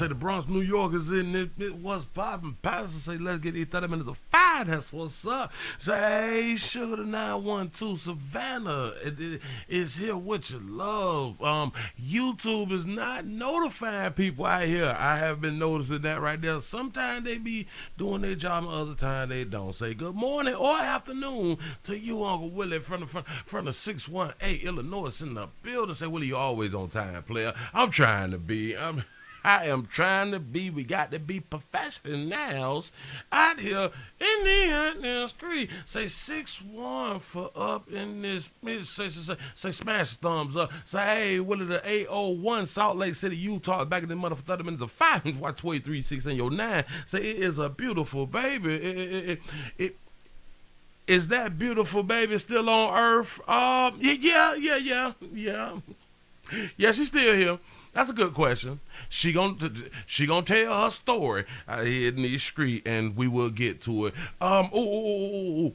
Say the Bronx, New York is in it. It was popping. Pastor say, let's get these 30 minutes of fire. That's what's up. Say, hey, Sugar the 912, Savannah is here with your love. YouTube is not notifying people out here. I have been noticing that right there. Sometimes they be doing their job, and other time they don't. Say good morning or afternoon to you, Uncle Willie, from the 618 Illinois in the building. Say, Willie, you always on time, player. I'm trying to be. I am trying to be. We got to be professionals out here in the street. Say 6-1 for up in this. Say smash thumbs up. Say, hey, Willie, the 801 Salt Lake City, Utah, back in the mother for 30 minutes of 5. Watch 23-6 in your 9. Say it is a beautiful baby. Is that beautiful baby still on Earth? Yeah. Yeah, she's still here. That's a good question. She gonna tell her story out here in the street, and we will get to it.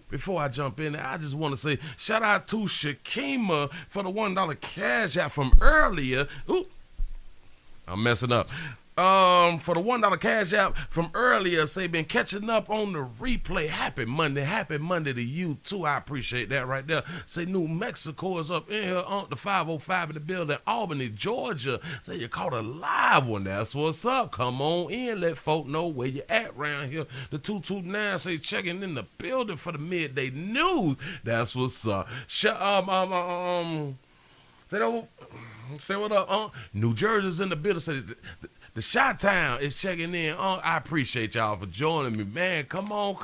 Before I jump in, I just want to say shout out to Shakima for the $1 cash out from earlier. Ooh, I'm messing up. For the $1 cash out from earlier, say been catching up on the replay. Happy Monday to you too. I appreciate that right there. Say New Mexico is up in here on the 505 in the building, Albany, Georgia. Say you caught a live one. That's what's up. Come on in, let folk know where you at around here. The 229 say checking in the building for the midday news. That's what's up. Say what up. New Jersey's in the building. Say the Chi-Town is checking in. I appreciate y'all for joining me, man. Come on.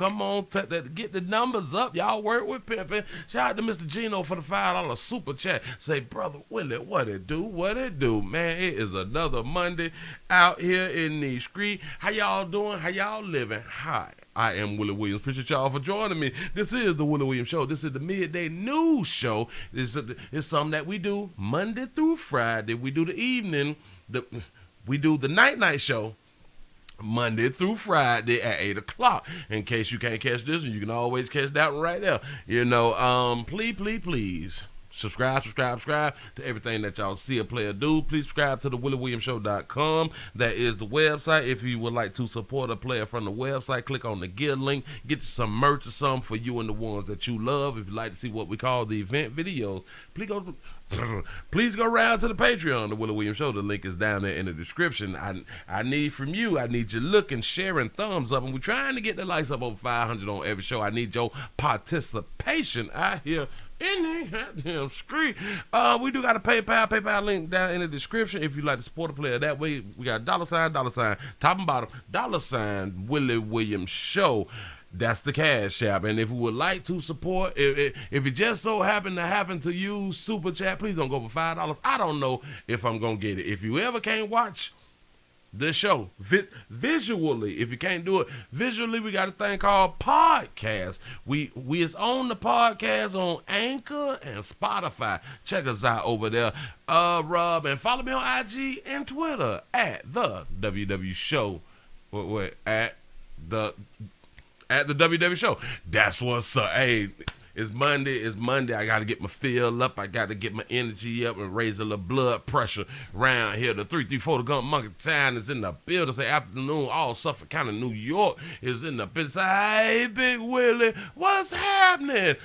Get the numbers up. Y'all work with pimping. Shout out to Mr. Gino for the $5 super chat. Say, Brother Willie, what it do? Man, it is another Monday out here in the street. How y'all doing? How y'all living? Hi. I am Willie Williams. Appreciate y'all for joining me. This is the Willie Williams Show. This is the midday news show. This is something that we do Monday through Friday. We do the evening. We do the night show Monday through Friday at 8 o'clock. In case you can't catch this one, you can always catch that one right there. Please. Subscribe to everything that y'all see a player do. Please subscribe to the WillieWilliamsShow.com. That is the website. If you would like to support a player from the website, click on the Give link. Get you some merch or something for you and the ones that you love. If you'd like to see what we call the event videos, please go around to the Patreon, the Willie Williams Show. The link is down there in the description. I need from you. I need you looking, sharing, thumbs up, and we're trying to get the likes up over 500 on every show. I need your participation out here in the goddamn street. We do got a PayPal link down in the description if you'd like to support a player that way. We got $, top and bottom, $, Willie Williams Show. That's the cash app. And if you would like to support, if it just so happen to use Super Chat, please don't go for $5. I don't know if I'm going to get it. If you ever can't watch the show visually, if you can't do it visually, we got a thing called podcast. We is on the podcast on Anchor and Spotify. Check us out over there, Rob, and follow me on IG and Twitter at the WW Show. At the WW Show. That's what's up. Hey, it's Monday. I got to get my feel up. I got to get my energy up and raise a little blood pressure around here. The 334 the Gun Monkey Town is in the building. Say afternoon, all Suffolk County, New York is in the building. Say, hey, Big Willie, what's happening?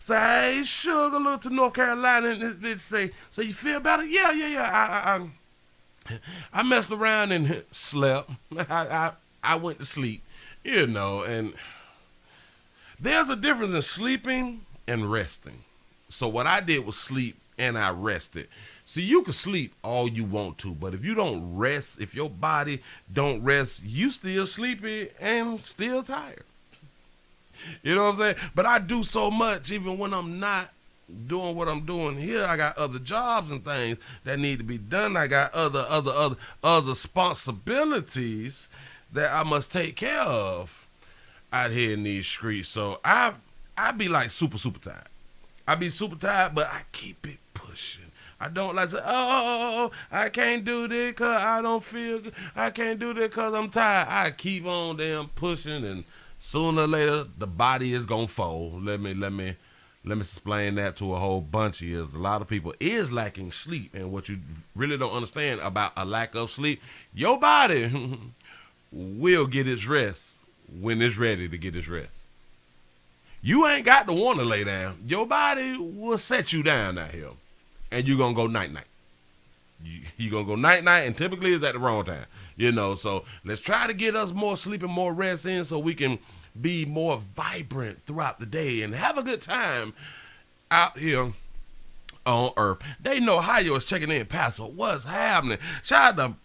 Say, hey, Sugar, little to North Carolina. And this bitch say, so you feel better? Yeah. I messed around and slept. I went to sleep. And there's a difference in sleeping and resting. So what I did was sleep and I rested. See, you can sleep all you want to, but if you don't rest, if your body don't rest, you still sleepy and still tired. You know what I'm saying? But I do so much even when I'm not doing what I'm doing here. I got other jobs and things that need to be done. I got other responsibilities that I must take care of out here in these streets. So I be like super tired. I be super tired, but I keep it pushing. I don't like to say, I can't do this because I don't feel good. I can't do this because I'm tired. I keep on damn pushing, and sooner or later, the body is going to fold. Let me Let me explain that to a whole bunch of years. A lot of people is lacking sleep, and what you really don't understand about a lack of sleep, your body will get its rest when it's ready to get its rest. You ain't got to want to lay down. Your body will set you down out here, and you're going to go night-night. You're going to go night-night, and typically it's at the wrong time. So let's try to get us more sleep and more rest in so we can be more vibrant throughout the day and have a good time out here on earth. They know Ohio is checking in. Pastor, what's happening? Shout out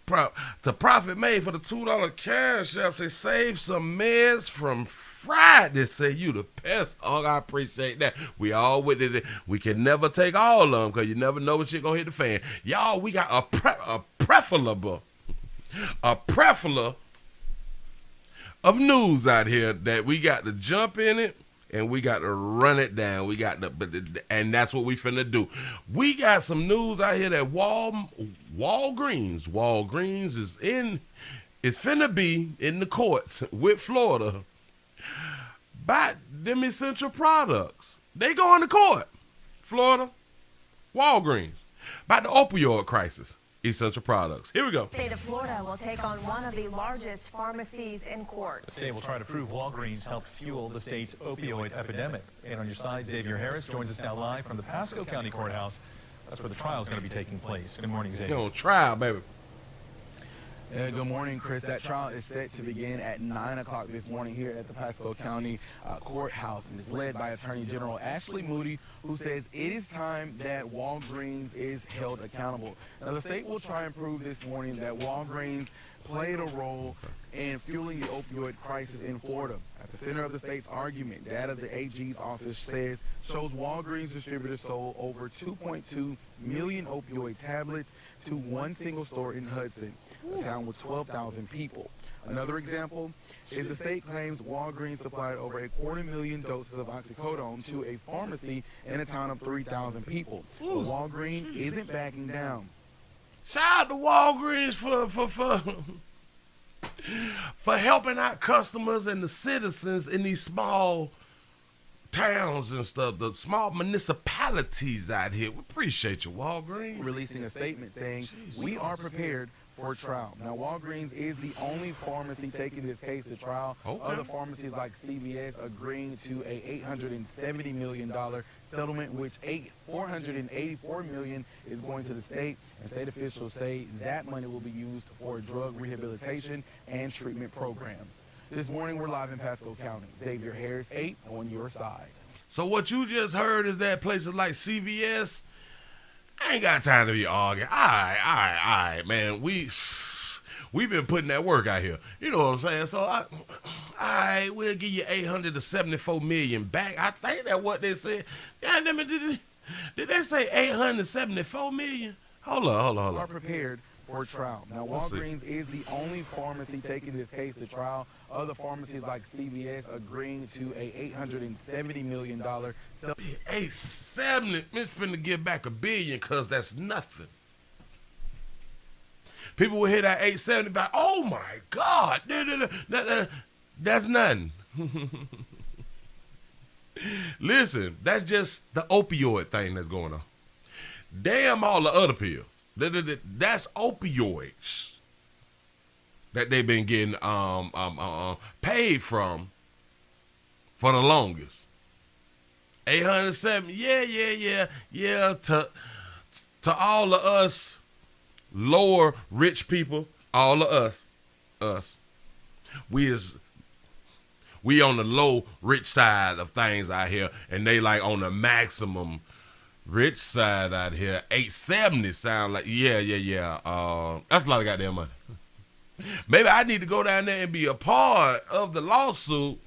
to Prophet May for the $2 cash app. Say, save some meds from Friday. Say, you the best. Oh, I appreciate that. We all with it. We can never take all of them because you never know what shit gonna hit the fan. Y'all, we got a prefala of news out here that we got to jump in it and we got to run it down. We got to, and that's what we finna do. We got some news out here that Walgreens is finna be in the courts with Florida by them essential products. They going to court, Florida, Walgreens, about the opioid crisis. Essential products. Here we go. The state of Florida will take on one of the largest pharmacies in court. The state will try to prove Walgreens helped fuel the state's opioid epidemic. And on your side, Xavier Harris joins us now live from the Pasco County Courthouse. That's where the trial is going to be taking place. Good morning, Xavier. You're on trial, baby. Good morning, Chris. That trial is set to begin at 9 o'clock this morning here at the Pasco County Courthouse, and it's led by Attorney General Ashley Moody, who says it is time that Walgreens is held accountable. Now, the state will try and prove this morning that Walgreens played a role in fueling the opioid crisis in Florida. At the center of the state's argument, data the AG's office shows Walgreens distributors sold over 2.2 million opioid tablets to one single store in Hudson, a town with 12,000 people. Another example is the state claims Walgreens supplied over 250,000 doses of oxycodone to a pharmacy in a town of 3,000 people. But Walgreens isn't backing down. Shout out to Walgreens for helping out customers and the citizens in these small towns and stuff, the small municipalities out here. We appreciate you, Walgreens. Releasing a statement saying, we are prepared for trial. Now, Walgreens is the only pharmacy taking this case to trial. Okay. Other pharmacies like CVS agreeing to a $870 million settlement, which $484 million is going to the state. And state officials say that money will be used for drug rehabilitation and treatment programs. This morning, we're live in Pasco County. Xavier Harris, 8 on your side. So what you just heard is that places like CVS, I ain't got time to be arguing. All right, man. We've been putting that work out here. You know what I'm saying? So, all right, we'll give you $874 million back. I think that's what they said. God damn it, did they say $874 million? Hold on. We are prepared for trial. Now, Walgreens is the only pharmacy taking this case to trial. Other pharmacies like CVS agreeing to a $870 million settlement. 870, it's finna give back $1 billion because that's nothing. People will hear that 870 back, oh my God, that's nothing. Listen, that's just the opioid thing that's going on. Damn all the other pills. That's opioids that they've been getting paid from for the longest. 807, yeah. To all of us lower rich people, all of us, we on the low rich side of things out here, and they like on the maximum rich side out here. 870 sound like yeah. That's a lot of goddamn money. Maybe I need to go down there and be a part of the lawsuit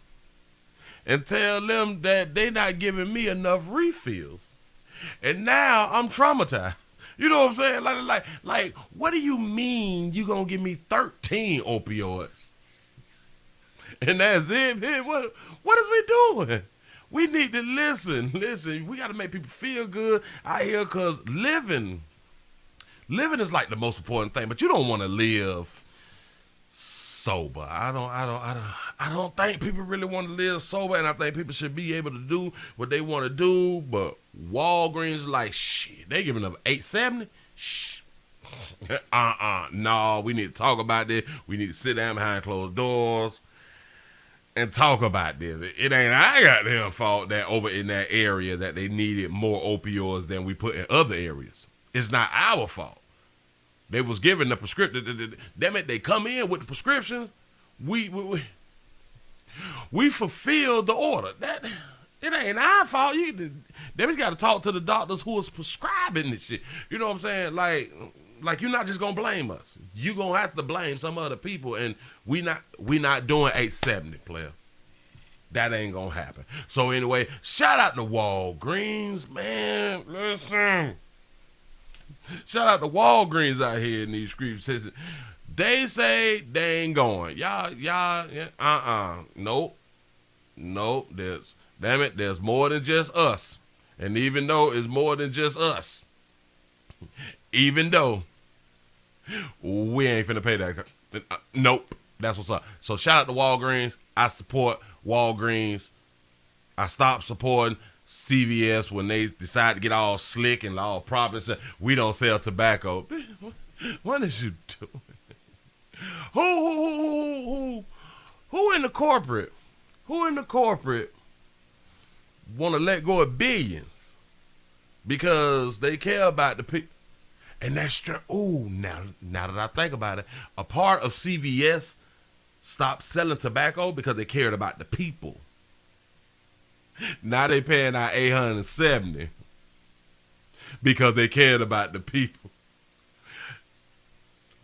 and tell them that they not giving me enough refills. And now I'm traumatized. You know what I'm saying? Like what do you mean you gonna give me 13 opioids? And that's it, man. What is we doing? We need to listen. We got to make people feel good out here, because living is like the most important thing. But you don't want to live sober. I I don't think people really want to live sober, and I think people should be able to do what they want to do. But Walgreens is like, shit, they giving up $8.70. Shh. No, we need to talk about this. We need to sit down behind closed doors and talk about this. It ain't our goddamn fault that over in that area that they needed more opioids than we put in other areas. It's not our fault. They was given the prescription. Damn it, they come in with the prescription. We fulfilled the order. That it ain't our fault. They got to talk to the doctors who is prescribing this shit. You know what I'm saying? Like you're not just gonna blame us. You gonna have to blame some other people, and we not doing 870, player. That ain't gonna happen. So anyway, shout out to Walgreens, man. Listen, shout out to Walgreens out here in these streets. They say they ain't going. Y'all, nope. There's more than just us. And even though it's more than just us, even though we ain't finna pay that, nope. That's what's up. So shout out to Walgreens. I support Walgreens. I stopped supporting CVS when they decide to get all slick and all proper. We don't sell tobacco. What is you doing? Who in the corporate? Who in the corporate want to let go of billions because they care about the people? And that's true. Ooh, now that I think about it, a part of CVS stopped selling tobacco because they cared about the people. Now they paying out $870 because they cared about the people.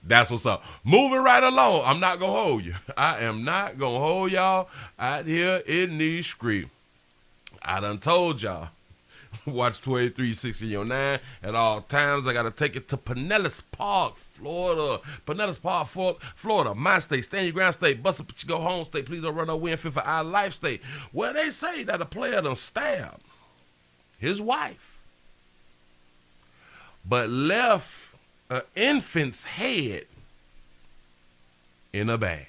That's what's up. Moving right along. I'm not going to hold you. I am not going to hold y'all out here in these streets. I done told y'all. Watch 2360 at all times. I got to take it to Pinellas Park, Florida. Pinellas Park, Florida. My state. Stand your ground state. Bust up, but you go home state. Please don't run no win for our life state. Well, they say that a player done stabbed his wife, but left an infant's head in a bag,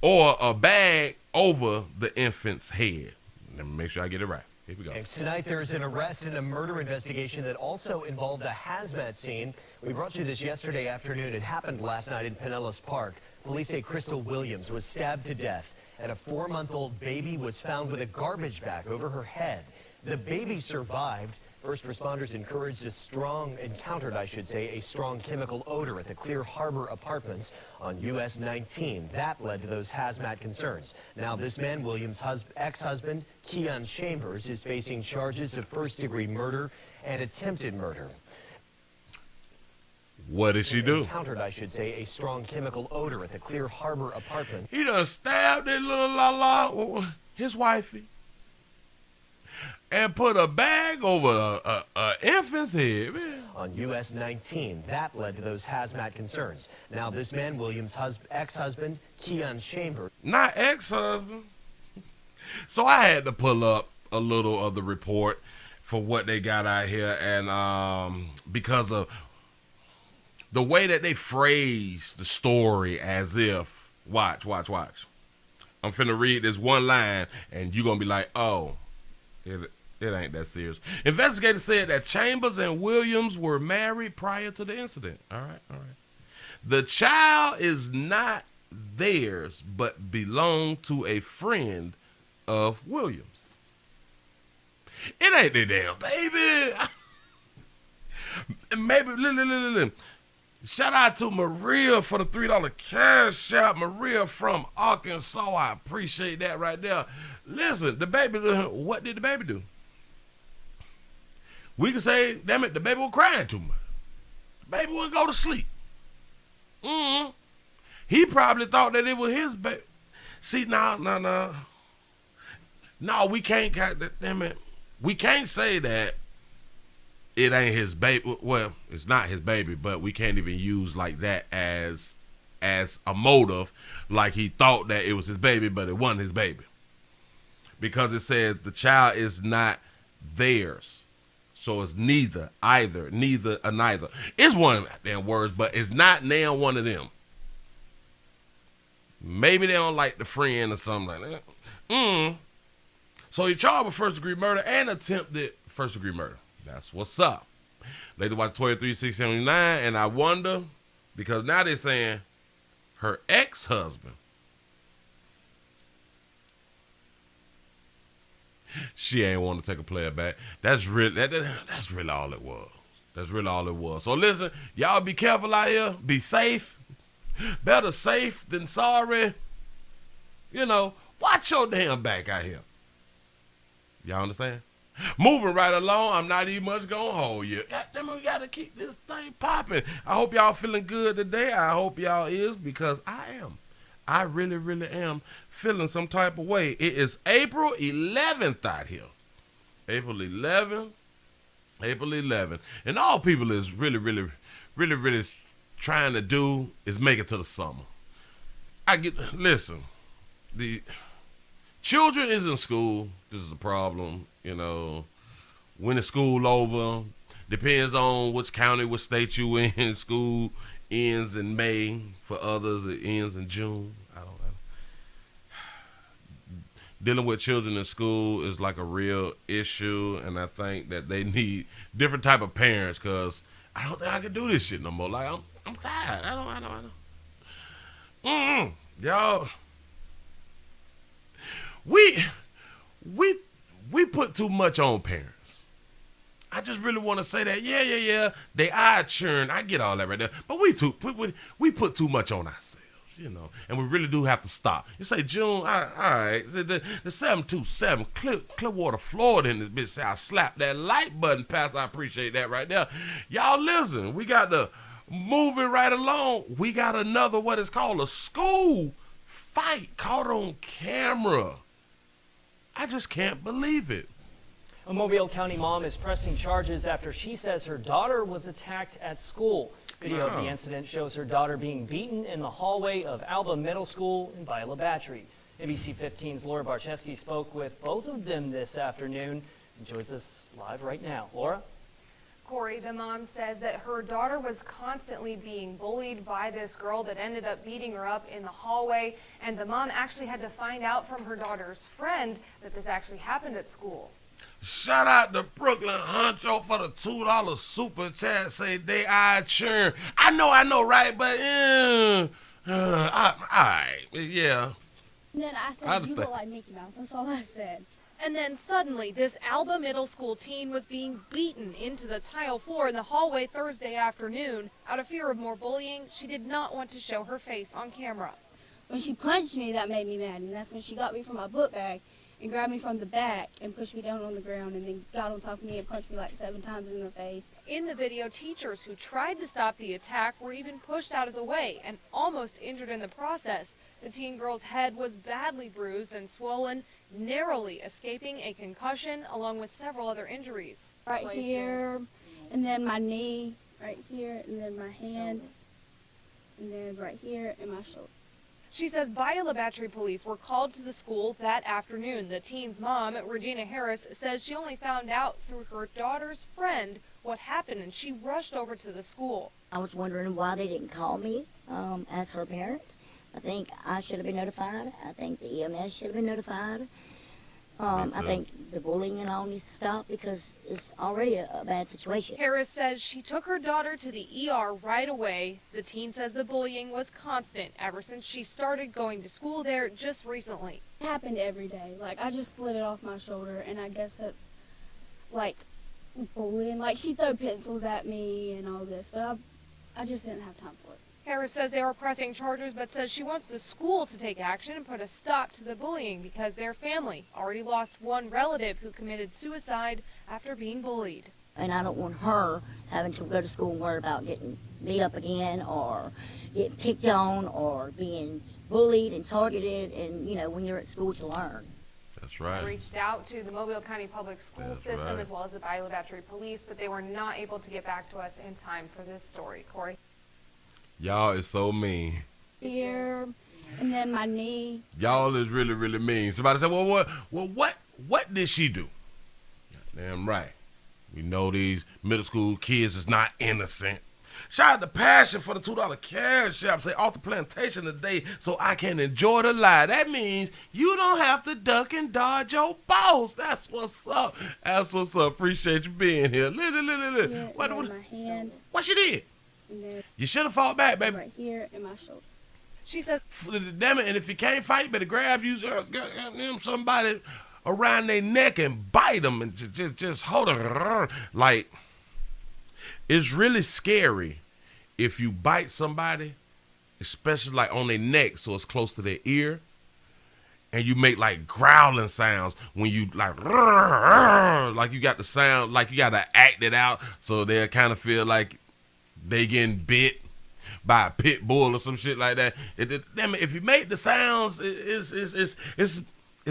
or a bag over the infant's head. Let me make sure I get it right. Here we go. Tonight, there's an arrest in a murder investigation that also involved a hazmat scene. We brought you this yesterday afternoon. It happened last night in Pinellas Park. Police say Crystal Williams was stabbed to death, and a 4-month-old baby was found with a garbage bag over her head. The baby survived. First responders encountered a strong chemical odor at the Clear Harbor Apartments on US 19. That led to those hazmat concerns. Now this man, Williams' ex-husband, Keon Chambers, is facing charges of first-degree murder and attempted murder. What did she do? Encountered, a strong chemical odor at the Clear Harbor Apartments. He done stabbed his little his wifey, and put a bag over a infant's head. On US 19, that led to those hazmat concerns. Now this man, Williams' ex-husband, Keon Chambers. Not ex-husband. So I had to pull up a little of the report for what they got out here, and because of the way that they phrase the story, as if, watch. I'm finna read this one line, and you're gonna be like, oh, it ain't that serious. Investigators said that Chambers and Williams were married prior to the incident. All right. The child is not theirs, but belonged to a friend of Williams. It ain't their damn baby. Maybe, shout out to Maria for the $3 cash out. Maria from Arkansas. I appreciate that right there. Listen, the baby, what did the baby do? We can say, damn it, the baby was crying too much. The baby wouldn't go to sleep. He probably thought that it was his baby. See, no, we can't, damn it. We can't say that it ain't his baby. Well, it's not his baby, but we can't even use like that as a motive, like he thought that it was his baby, but it wasn't his baby. Because it says the child is not theirs. So it's neither, or neither. It's one of them words, but it's not now one of them. Maybe they don't like the friend or something like that. So he charged with first-degree murder and attempted first-degree murder. That's what's up. Lady watch 23-679, and I wonder, because now they're saying her ex-husband, she ain't want to take a player back. That's really all it was. That's really all it was. So listen, y'all be careful out here. Be safe. Better safe than sorry. You know, watch your damn back out here. Y'all understand? Moving right along, I'm not even much gonna hold you. Goddamn, we gotta keep this thing popping. I hope y'all feeling good today. I hope y'all is, because I am. I really, really am feeling some type of way. It is April 11th out here. April 11th. And all people is really trying to do is make it to the summer. Listen, the children is in school. This is a problem, you know. When is school over? Depends on which county, which state you in. School ends in May. For others, it ends in June. I don't know. Dealing with children in school is like a real issue, and I think that they need different type of parents, because I don't think I can do this shit no more. Like, I'm tired. I don't. Y'all, we put too much on parents. I just really want to say that. Yeah. They eye churn. I get all that right there. But we put too much on ourselves, you know. And we really do have to stop. You say June, all right. The 727 Clearwater, Florida in this bitch say I slapped that like button, Pastor. I appreciate that right there. Y'all listen, we got to move it right along. We got another, what is called a school fight caught on camera. I just can't believe it. A Mobile County mom is pressing charges after she says her daughter was attacked at school. Video of the incident shows her daughter being beaten in the hallway of Alba Middle School in Biola Battery. ABC 15's Laura Barcheski spoke with both of them this afternoon and joins us live right now. Laura? Corey, the mom says that her daughter was constantly being bullied by this girl that ended up beating her up in the hallway, and the mom actually had to find out from her daughter's friend that this actually happened at school. Shout out to Brooklyn Honcho for the $2 super chat. Say they eye churn. I know, right? But all right, yeah. And then I said, you look like Mickey Mouse. That's all I said. And then suddenly, this Alba Middle School teen was being beaten into the tile floor in the hallway Thursday afternoon. Out of fear of more bullying, she did not want to show her face on camera. When she punched me, that made me mad, and that's when she got me from my book bag and grabbed me from the back and pushed me down on the ground and then got on top of me and punched me like 7 times in the face. In the video, teachers who tried to stop the attack were even pushed out of the way and almost injured in the process. The teen girl's head was badly bruised and swollen, narrowly escaping a concussion along with several other injuries. Right here, and then my knee, right here, and then my hand, and then right here, and my shoulder. She says Biola Battery police were called to the school that afternoon. The teen's mom, Regina Harris, says she only found out through her daughter's friend what happened, and she rushed over to the school. I was wondering why they didn't call me as her parent. I think I should have been notified. I think the EMS should have been notified. I think the bullying and all needs to stop because it's already a bad situation. Harris says she took her daughter to the ER right away. The teen says the bullying was constant ever since she started going to school there just recently. It happened every day. Like, I just slid it off my shoulder, and I guess that's, like, bullying. Like, she threw pencils at me and all this, but I just didn't have time for it. Harris says they are pressing charges, but says she wants the school to take action and put a stop to the bullying because their family already lost one relative who committed suicide after being bullied. And I don't want her having to go to school and worry about getting beat up again or getting picked on or being bullied and targeted, and, you know, when you're at school to learn. That's right. I reached out to the Mobile County Public School System as well as the Biola Battery Police, but they were not able to get back to us in time for this story. Corey? Y'all is so mean. Here, and then my knee. Y'all is really, really mean. Somebody said, well, what did she do? Damn right. We know these middle school kids is not innocent. Shout out to Passion for the $2 cash app. Say off the plantation today so I can enjoy the life. That means you don't have to duck and dodge your boss. That's what's up. That's what's up. Appreciate you being here. Yeah, What, in my hand, what you did? and then You should have fought back, baby. right here in my shoulder. She says Damn it, and if you can't fight, you better grab you somebody around their neck and bite them and just hold them. Like, it's really scary if you bite somebody, especially like on their neck so it's close to their ear, and you make like growling sounds when you like you got the sound, like you got to act it out so they'll kind of feel like they getting bit by a pit bull or some shit like that. Damn it, if you make the sounds, it's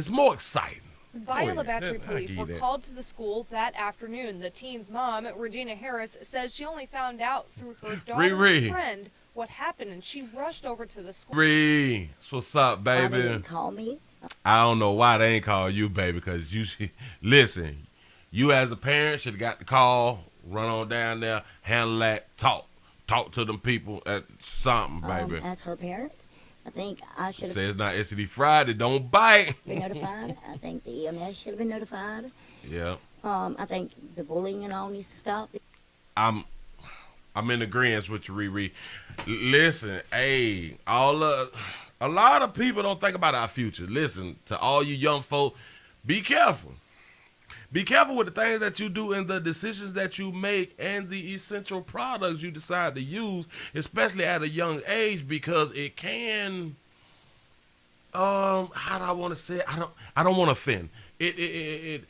more exciting. Viola Battery I police give were you that. called to the school that afternoon. The teen's mom, Regina Harris, says she only found out through her daughter's Riri. friend what happened, and she rushed over to the school. Bree, what's up, Why they baby? didn't call me? I don't know why they ain't call you, baby, because listen, you as a parent should have got the call, run on down there, handle that, talk to them people at something, baby. As her parent, I think I should have Say it's not STD Friday, don't bite. been notified. I think the EMS should have been notified. Yeah, I think the bullying and all needs to stop. I'm in agreement with you, Riri. Listen, hey, a lot of people don't think about our future. Listen, to all you young folk, be careful. Be careful with the things that you do and the decisions that you make and the essential products you decide to use, especially at a young age, because it can, how do I want to say it? I don't want to offend. It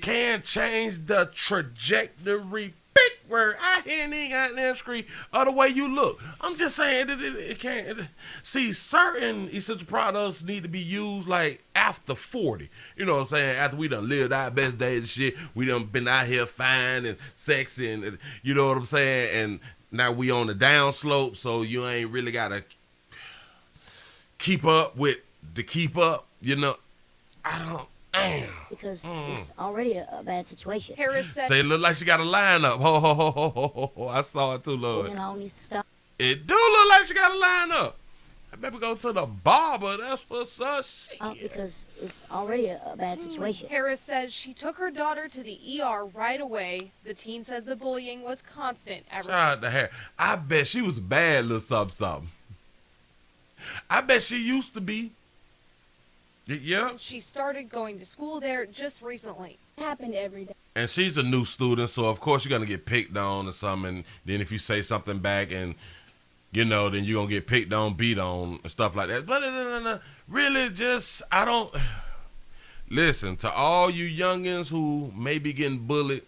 can change the trajectory. Big word. I ain't got that screen of the way you look. I'm just saying it can't. See, certain essential products need to be used like after 40. You know what I'm saying? After we done lived our best days and shit, we done been out here fine and sexy and you know what I'm saying? And now we on the down slope, so you ain't really gotta keep up with the keep up. You know, I don't. Damn. Because it's already a bad situation. Harris said Say it look like she got a line up. Ho, ho, ho, ho, ho, ho, ho. I saw it too, Lord. Bullying and all needs to stop. It do look like she got a line up. I better go to the barber. That's what's up. Shit. Because it's already a bad situation. Harris says she took her daughter to the ER right away. The teen says the bullying was constant ever Shout out to her. I bet she was a bad little something. I bet she used to be. Yeah. She started going to school there just recently. It happened every day. And she's a new student, so of course you're going to get picked on or something. And then if you say something back and, you know, then you're going to get picked on, beat on, and stuff like that. But no. Really, just, I don't. Listen, to all you youngins who may be getting bullied,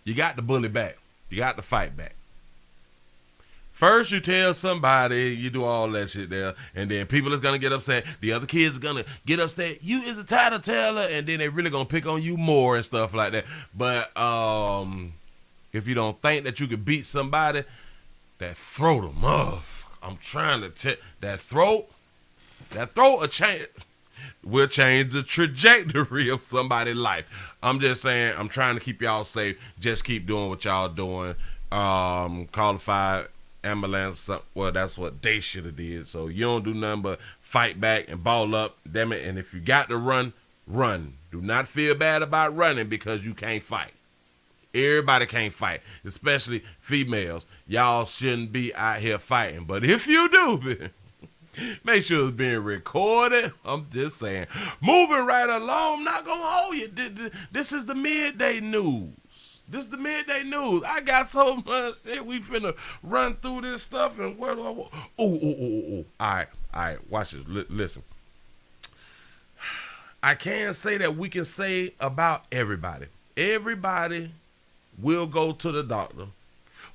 you got to bully back. You got to fight back. First, you tell somebody, you do all that shit there, and then people is going to get upset. The other kids are going to get upset. You is a title teller, and then they really going to pick on you more and stuff like that. But if you don't think that you can beat somebody, that throat them off. I'm trying to tell that throat will change the trajectory of somebody's life. I'm just saying, I'm trying to keep y'all safe. Just keep doing what y'all doing. Call the fire ambulance. Well, that's what they should have did. So you don't do nothing but fight back and ball up, damn it. And if you got to run. Do not feel bad about running because you can't fight. Everybody can't fight, especially females. Y'all shouldn't be out here fighting. But if you do, make sure it's being recorded. I'm just saying. Moving right along, I'm not going to hold you. This is the midday news. I got so much shit. We finna run through this stuff. And where do I want? Oh. All right. Watch this. Listen. I can't say that we can say about everybody. Everybody will go to the doctor.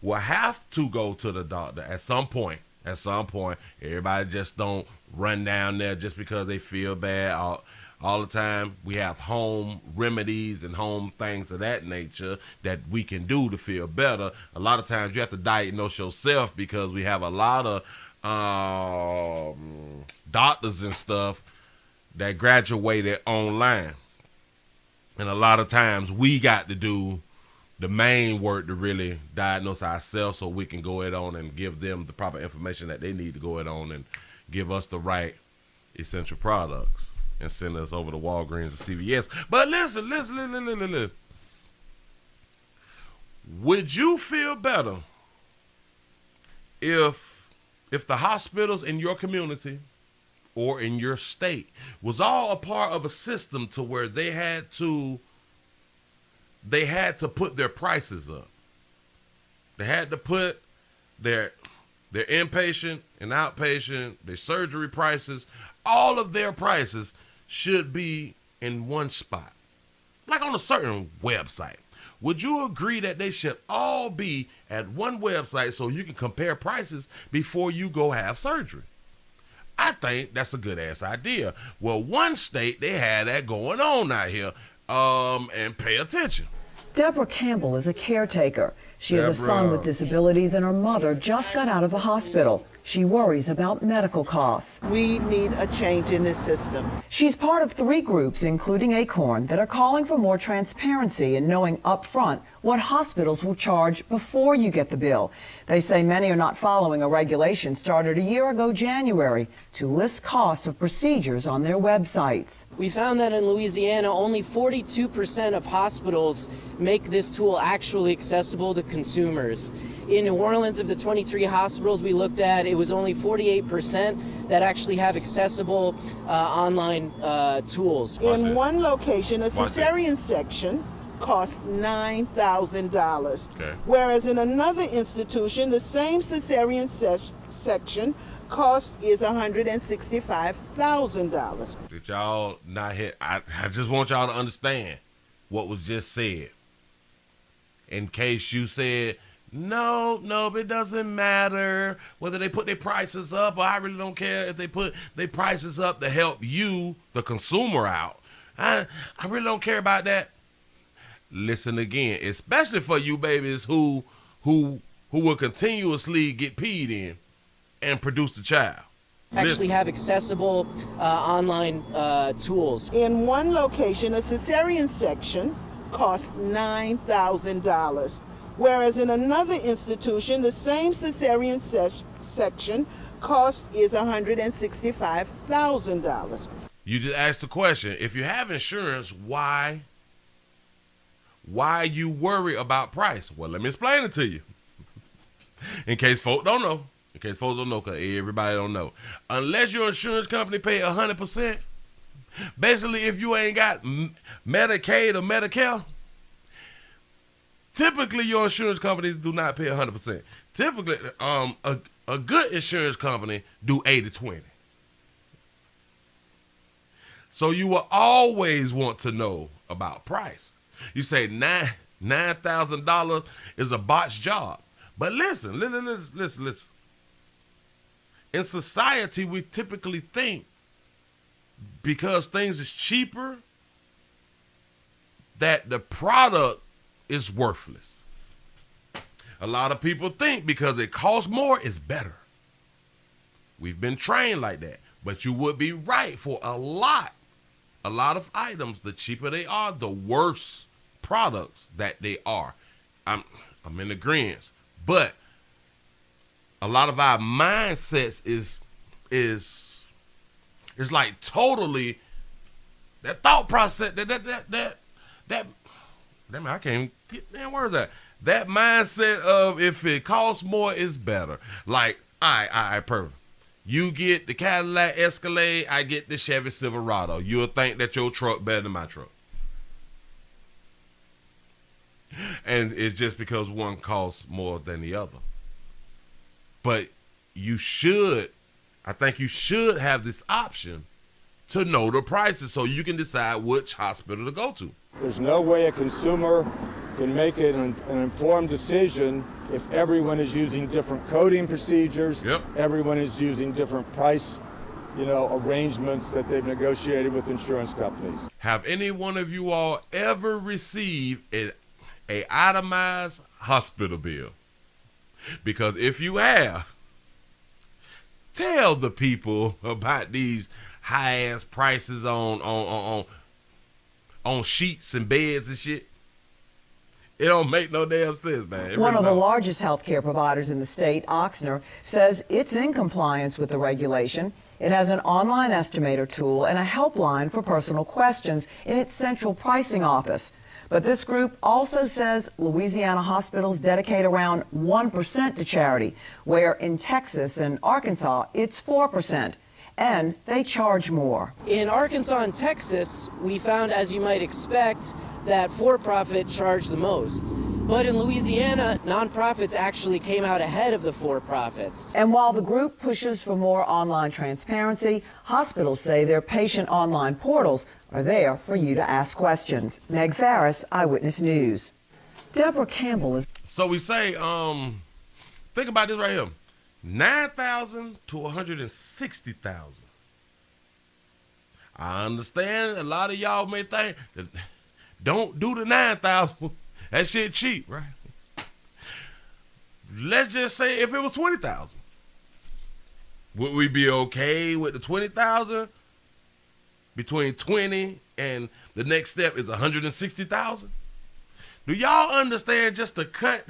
Will have to go to the doctor at some point. Everybody just don't run down there just because they feel bad all the time. We have home remedies and home things of that nature that we can do to feel better. A lot of times you have to diagnose yourself because we have a lot of doctors and stuff that graduated online. And a lot of times we got to do the main work to really diagnose ourselves so we can go ahead on and give them the proper information that they need to go ahead on and give us the right essential products and send us over to Walgreens or CVS. But listen. Would you feel better if the hospitals in your community or in your state was all a part of a system to where they had to put their prices up? They had to put their inpatient and outpatient, their surgery prices, all of their prices should be in one spot, like on a certain website. Would you agree that they should all be at one website so you can compare prices before you go have surgery? I think that's a good ass idea. Well, one state, they had that going on out here, and pay attention. Deborah Campbell is a caretaker. She has a son with disabilities and her mother just got out of the hospital. She worries about medical costs. We need a change in this system. She's part of 3 groups, including Acorn, that are calling for more transparency and knowing up front what hospitals will charge before you get the bill. They say many are not following a regulation started a year ago, January, to list costs of procedures on their websites. We found that in Louisiana, only 42% of hospitals make this tool actually accessible to consumers. In New Orleans, of the 23 hospitals we looked at, it was only 48% that actually have accessible online tools. In one location, a cesarean section cost $9,000. Okay. Whereas in another institution, the same cesarean section cost is $165,000. Did y'all not hear? I just want y'all to understand what was just said. In case you said, no, it doesn't matter whether they put their prices up, or I really don't care if they put their prices up to help you, the consumer, out. I really don't care about that. Listen again, especially for you babies who will continuously get peed in and produce the child. Actually have accessible online tools. In one location, a cesarean section cost $9,000. Whereas in another institution, the same cesarean section cost is $165,000. You just asked the question, if you have insurance, why you worry about price? Well, let me explain it to you. In case folks don't know, because everybody don't know. Unless your insurance company pay 100%, basically if you ain't got Medicaid or Medicare, typically your insurance companies do not pay 100%. Typically, a good insurance company do 80-20. So you will always want to know about price. You say $9,000 is a botched job. But listen. In society, we typically think because things is cheaper that the product is worthless. A lot of people think because it costs more, it's better. We've been trained like that. But you would be right for a lot of items. The cheaper they are, the worse products that they are. I'm in agreement. But a lot of our mindsets is like totally that thought process that I can't get damn words out. That mindset of if it costs more, it's better. Like, all right, perfect. You get the Cadillac Escalade, I get the Chevy Silverado. You'll think that your truck better than my truck. And it's just because one costs more than the other. But I think you should have this option to know the prices so you can decide which hospital to go to. There's no way a consumer can make an informed decision if everyone is using different coding procedures, everyone is using different price, arrangements that they've negotiated with insurance companies. Have any one of you all ever received a itemized hospital bill? Because if you have, tell the people about these high-ass prices on sheets and beds and shit. It don't make no damn sense, man. It One really of the don't. largest healthcare providers in the state, Oxner, says it's in compliance with the regulation. It has an online estimator tool and a helpline for personal questions in its central pricing office. But this group also says Louisiana hospitals dedicate around 1% to charity, where in Texas and Arkansas it's 4%, and they charge more. In Arkansas and Texas, we found, as you might expect, that for-profit charged the most. But in Louisiana, nonprofits actually came out ahead of the for-profits. And while the group pushes for more online transparency, hospitals say their patient online portals are there for you to ask questions. Meg Farris, Eyewitness News. Deborah Campbell is... So we say, think about this right here. 9,000 to 160,000. I understand a lot of y'all may think that don't do the 9,000. That shit cheap, right? Let's just say if it was 20,000. Would we be okay with the 20,000? Between 20 and the next step is 160,000? Do y'all understand just to cut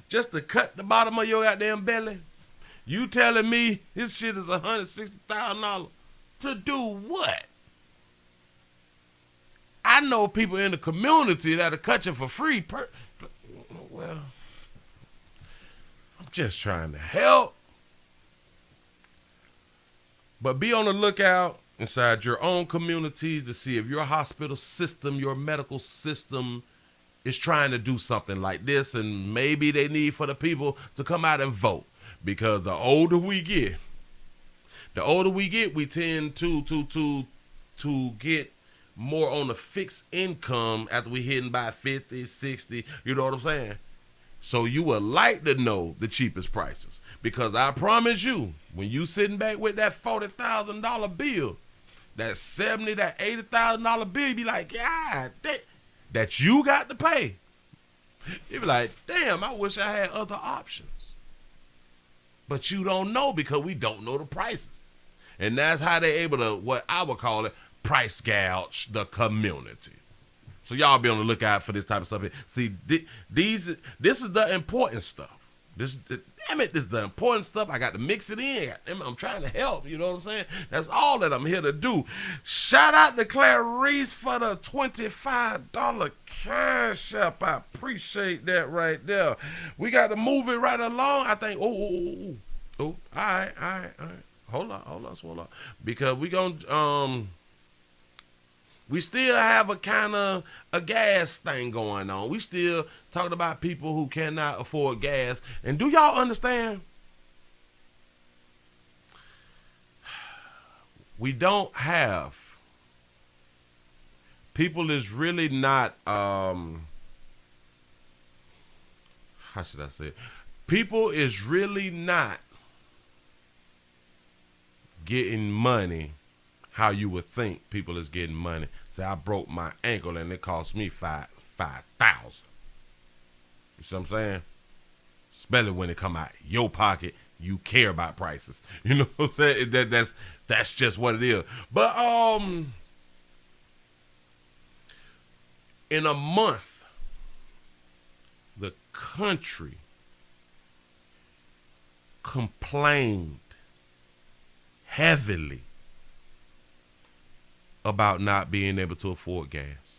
the bottom of your goddamn belly? You telling me this shit is $160,000 to do what? I know people in the community that'll cut you for free. Well, I'm just trying to help. But be on the lookout inside your own communities to see if your hospital system, your medical system is trying to do something like this, and maybe they need for the people to come out and vote. Because the older we get, we tend to get more on the fixed income after we hitting by 50, 60, you know what I'm saying? So you would like to know the cheapest prices. Because I promise you, when you sitting back with that $40,000 bill, that $70,000, that $80,000 bill, you be like, God, that you got to pay. You be like, damn, I wish I had other options. But you don't know because we don't know the prices. And that's how they're able to, what I would call it, price gouge the community. So y'all be on the lookout for this type of stuff. See, this is the important stuff. This is the important stuff. I got to mix it in. I'm trying to help. You know what I'm saying? That's all that I'm here to do. Shout out to Clarice for the $25 cash up. I appreciate that right there. We got to move it right along. I think, oh, all right. Hold on. Because we gonna, we still have a kind of a gas thing going on. We still talking about people who cannot afford gas. And do y'all understand? We don't have. People is really not, how should I say it? People is really not getting money how you would think people is getting money. Say, I broke my ankle and it cost me $5,000. You see what I'm saying? Especially when it come out your pocket, you care about prices. You know what I'm saying? That's just what it is. But in a month, the country complained heavily about not being able to afford gas.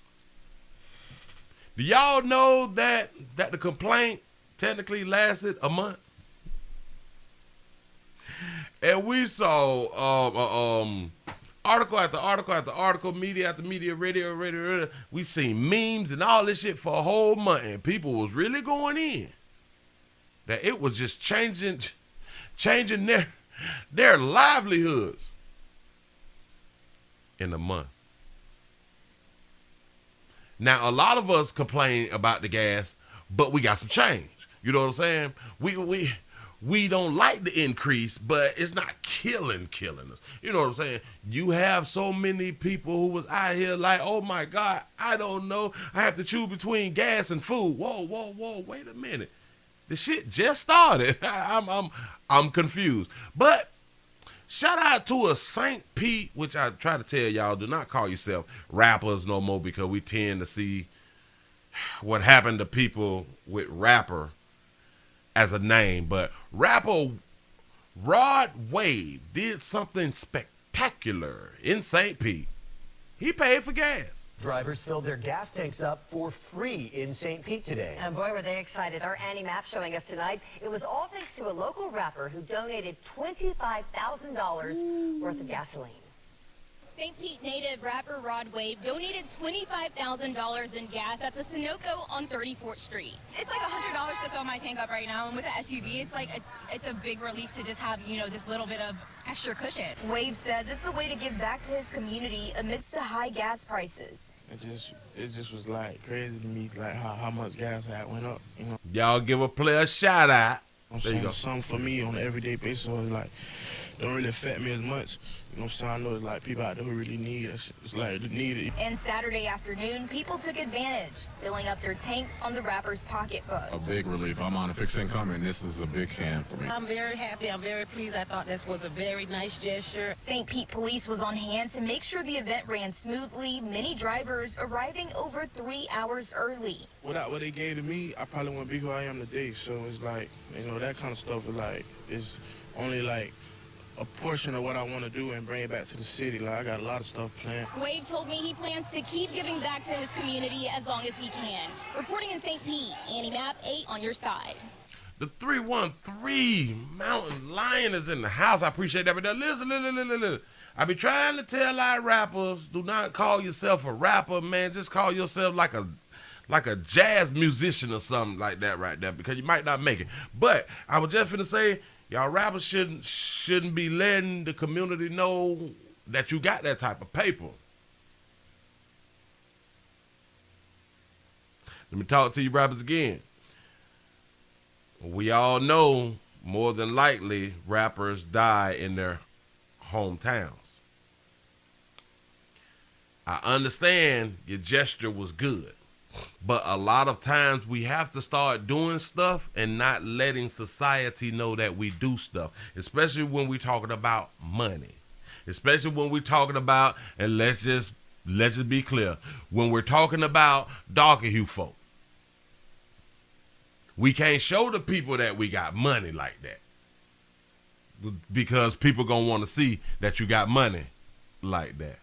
Do y'all know that the complaint technically lasted a month? And we saw article after article after article, media after media, radio. We seen memes and all this shit for a whole month, and people was really going in that it was just changing their livelihoods in a month. Now, a lot of us complain about the gas, but we got some change. You know what I'm saying? We don't like the increase, but it's not killing us. You know what I'm saying? You have so many people who was out here like, oh my God, I don't know. I have to choose between gas and food. Whoa, wait a minute. The shit just started. I'm confused. But shout out to a St. Pete, which I try to tell y'all, do not call yourself rappers no more because we tend to see what happened to people with rapper as a name, but rapper Rod Wave did something spectacular in St. Pete. He paid for gas. Drivers filled their gas tanks up for free in St. Pete today. And boy, were they excited. Our Annie Mapp showing us tonight. It was all thanks to a local rapper who donated $25,000 worth of gasoline. St. Pete native rapper Rod Wave donated $25,000 in gas at the Sunoco on 34th Street. It's like $100 to fill my tank up right now, and with the SUV, it's a big relief to just have, you know, this little bit of extra cushion. Wave says it's a way to give back to his community amidst the high gas prices. It just was like crazy to me, like how much gas had went up, you know. Y'all give a player a shout out. There you go. Something for me on an everyday basis was like, don't really affect me as much. You know what I'm saying? I know it's like people out there who really need it. It's like need it. And Saturday afternoon, people took advantage, filling up their tanks on the rapper's pocketbook. A big relief. I'm on a fixed income, and this is a big can for me. I'm very happy. I'm very pleased. I thought this was a very nice gesture. St. Pete police was on hand to make sure the event ran smoothly, many drivers arriving over 3 hours early. Without what they gave to me, I probably wouldn't be who I am today. So it's like, you know, that kind of stuff is like, it's only like a portion of what I want to do and bring it back to the city. Like, I got a lot of stuff planned. Wade told me he plans to keep giving back to his community as long as he can. Reporting in St. Pete, Annie Mapp, 8 on your side. The 313 Mountain Lion is in the house. I appreciate that. But now listen. I be trying to tell our rappers, do not call yourself a rapper, man. Just call yourself like a jazz musician or something like that right there, because you might not make it. But I was just finna say, y'all rappers shouldn't be letting the community know that you got that type of paper. Let me talk to you rappers again. We all know more than likely rappers die in their hometowns. I understand your gesture was good, but a lot of times we have to start doing stuff and not letting society know that we do stuff, especially when we're talking about money, especially when we're talking about, and let's just be clear, when we're talking about darker hue folk. We can't show the people that we got money like that, because people gonna want to see that you got money like that.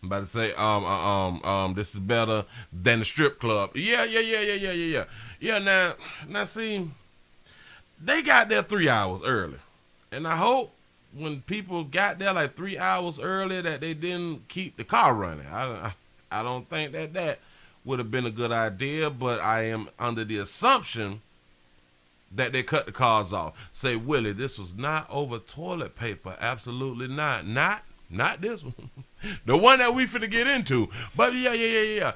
I'm about to say, this is better than the strip club. Yeah. Yeah, now see, they got there 3 hours early. And I hope when people got there like 3 hours early that they didn't keep the car running. I don't think that would have been a good idea, but I am under the assumption that they cut the cars off. Say, Willie, this was not over toilet paper. Absolutely not. Not this one. The one that we finna get into. But yeah.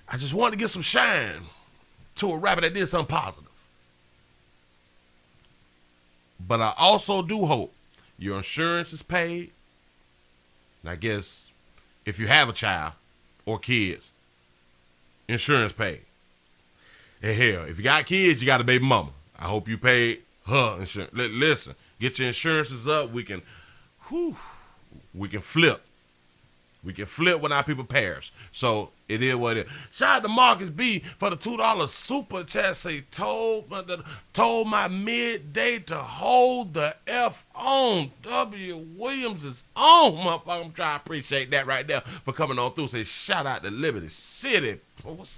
I just wanted to get some shine to a rapper that did something positive. But I also do hope your insurance is paid. And I guess if you have a child or kids, insurance paid. And hell, if you got kids, you got a baby mama. I hope you paid her insurance. Listen, get your insurances up. We can flip. We can flip when our people perish. So it is what it is. Shout out to Marcus B for the $2 super chat. Say, told my midday to hold the F on. W. Williams is on, motherfucker. I'm trying to appreciate that right there for coming on through. Say, shout out to Liberty City.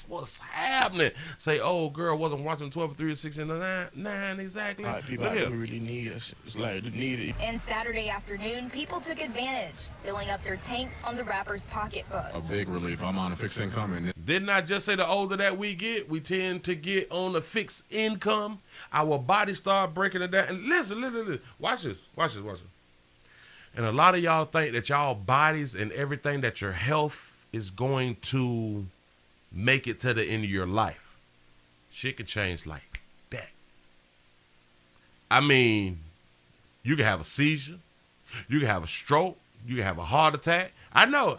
What's happening? Say, oh, girl wasn't watching 12 3 6 and 9 exactly. Like people out there who really need it. It's like they need it. And Saturday afternoon, people took advantage, filling up their tanks on the rapper's pocketbook. A big relief. I'm on a fixed income. And didn't I just say the older that we get, we tend to get on a fixed income? Our bodies start breaking it down. And listen. Watch this. And a lot of y'all think that y'all bodies and everything, that your health is going to make it to the end of your life. Shit can change like that. I mean, you can have a seizure. You can have a stroke. You can have a heart attack. I know.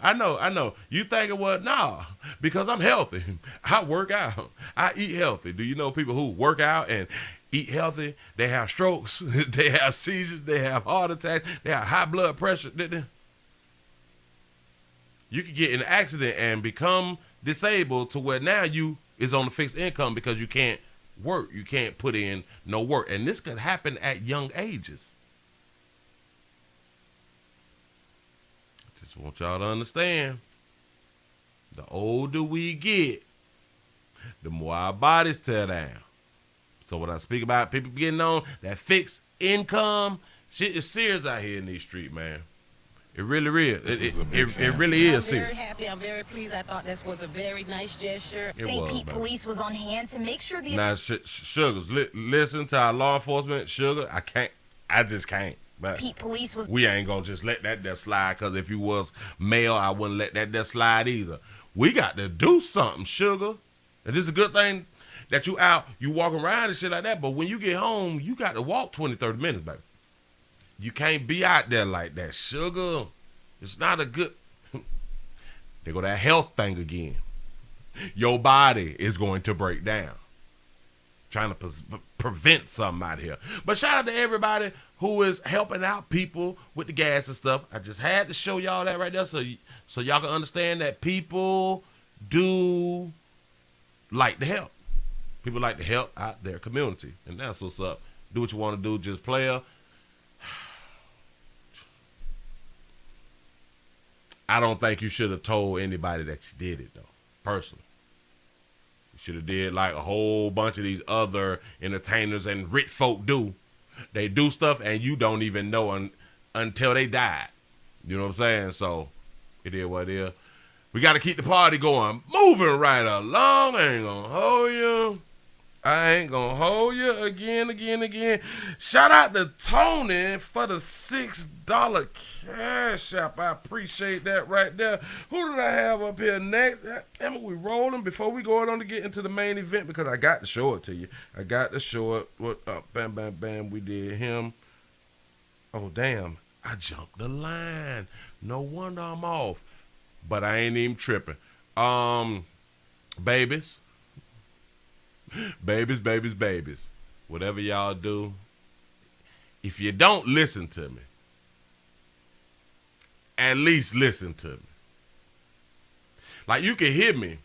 You thinking, well, nah, because I'm healthy. I work out. I eat healthy. Do you know people who work out and eat healthy? They have strokes. They have seizures. They have heart attacks. They have high blood pressure. You could get in an accident and become disabled to where now you is on a fixed income because you can't work. You can't put in no work. And this could happen at young ages. Just want y'all to understand. The older we get, the more our bodies tear down. So when I speak about people getting on that fixed income, shit is serious out here in these streets, man. It really is. It really is serious. I'm very happy. I'm very pleased. I thought this was a very nice gesture. St. Pete police was on hand to make sure the... Now, Sugars, listen to our law enforcement. Sugar, I just can't. But Pete police was... We ain't gonna just let that there slide, because if you was male, I wouldn't let that there slide either. We got to do something, Sugar. And this is a good thing that you out, you walk around and shit like that, but when you get home, you got to walk 20, 30 minutes, baby. You can't be out there like that, Sugar. It's not a good... There go that health thing again. Your body is going to break down. Trying to prevent something out here. But shout out to everybody who is helping out people with the gas and stuff. I just had to show y'all that right there so y'all can understand that people do like to help. People like to help out their community. And that's what's up. Do what you want to do. Just player. I don't think you should have told anybody that you did it, though, personally. You should have did like a whole bunch of these other entertainers and rich folk do. They do stuff and you don't even know until they died. You know what I'm saying? So it is what it is. We got to keep the party going. Moving right along. I ain't going to hold you. I ain't going to hold you again. Shout out to Tony for the $6 cash app. I appreciate that right there. Who did I have up here next? Emma, we rolling before we go on to get into the main event, because I got to show it to you. I got to show it. What up? Bam, bam, bam. We did him. Oh, damn. I jumped the line. No wonder I'm off. But I ain't even tripping. Babies. Babies. Whatever y'all do, if you don't listen to me, at least listen to me. Like, you can hear me,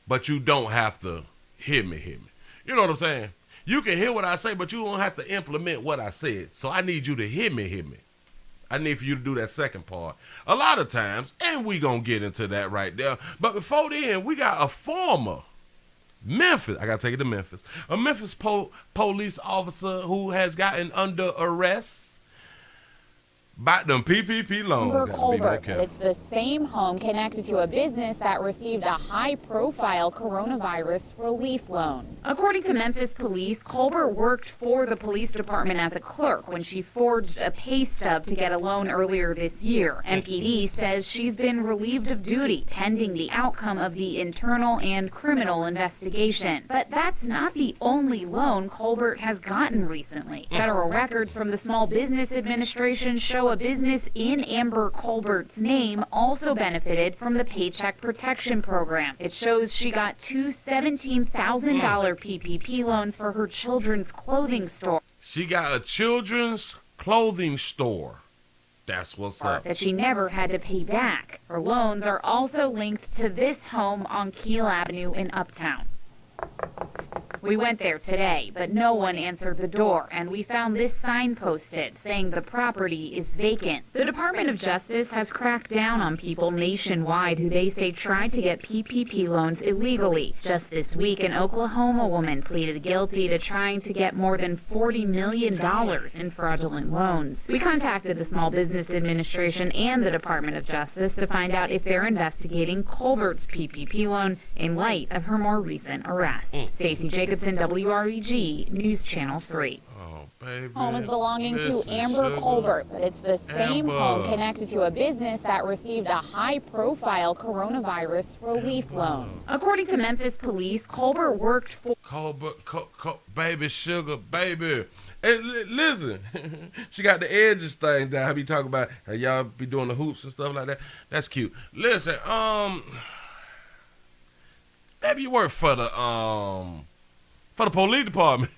but you don't have to hear me. You know what I'm saying? You can hear what I say, but you don't have to implement what I said. So I need you to hear me. I need for you to do that second part. A lot of times, and we gonna get into that right there. But before then, we got a former Memphis, I gotta take it to Memphis. A Memphis police officer who has gotten under arrest by them PPP loans. Colbert. It's the same home connected to a business that received a high-profile coronavirus relief loan. According to Memphis police, Colbert worked for the police department as a clerk when she forged a pay stub to get a loan earlier this year. MPD says she's been relieved of duty pending the outcome of the internal and criminal investigation. But that's not the only loan Colbert has gotten recently. Federal records from the Small Business Administration show a business in Amber Colbert's name also benefited from the Paycheck Protection Program. It shows she got two $17,000 PPP loans for her children's clothing store. She got a children's clothing store. That's what's up. That she never had to pay back. Her loans are also linked to this home on Keel Avenue in Uptown. We went there today, but no one answered the door, and we found this sign posted saying the property is vacant. The Department of Justice has cracked down on people nationwide who they say tried to get PPP loans illegally. Just this week, an Oklahoma woman pleaded guilty to trying to get more than $40 million in fraudulent loans. We contacted the Small Business Administration and the Department of Justice to find out if they're investigating Colbert's PPP loan in light of her more recent arrest. Stacey Jacobson, WREG, News Channel 3. Oh, baby. Home is belonging to Amber Colbert, but it's the same home connected to a business that received a high-profile coronavirus relief loan. According to Memphis police, Colbert worked for... Baby Sugar, baby. Hey, listen, she got the edges thing that I be talking about. How y'all be doing the hoops and stuff like that. That's cute. Listen, maybe you work for the police department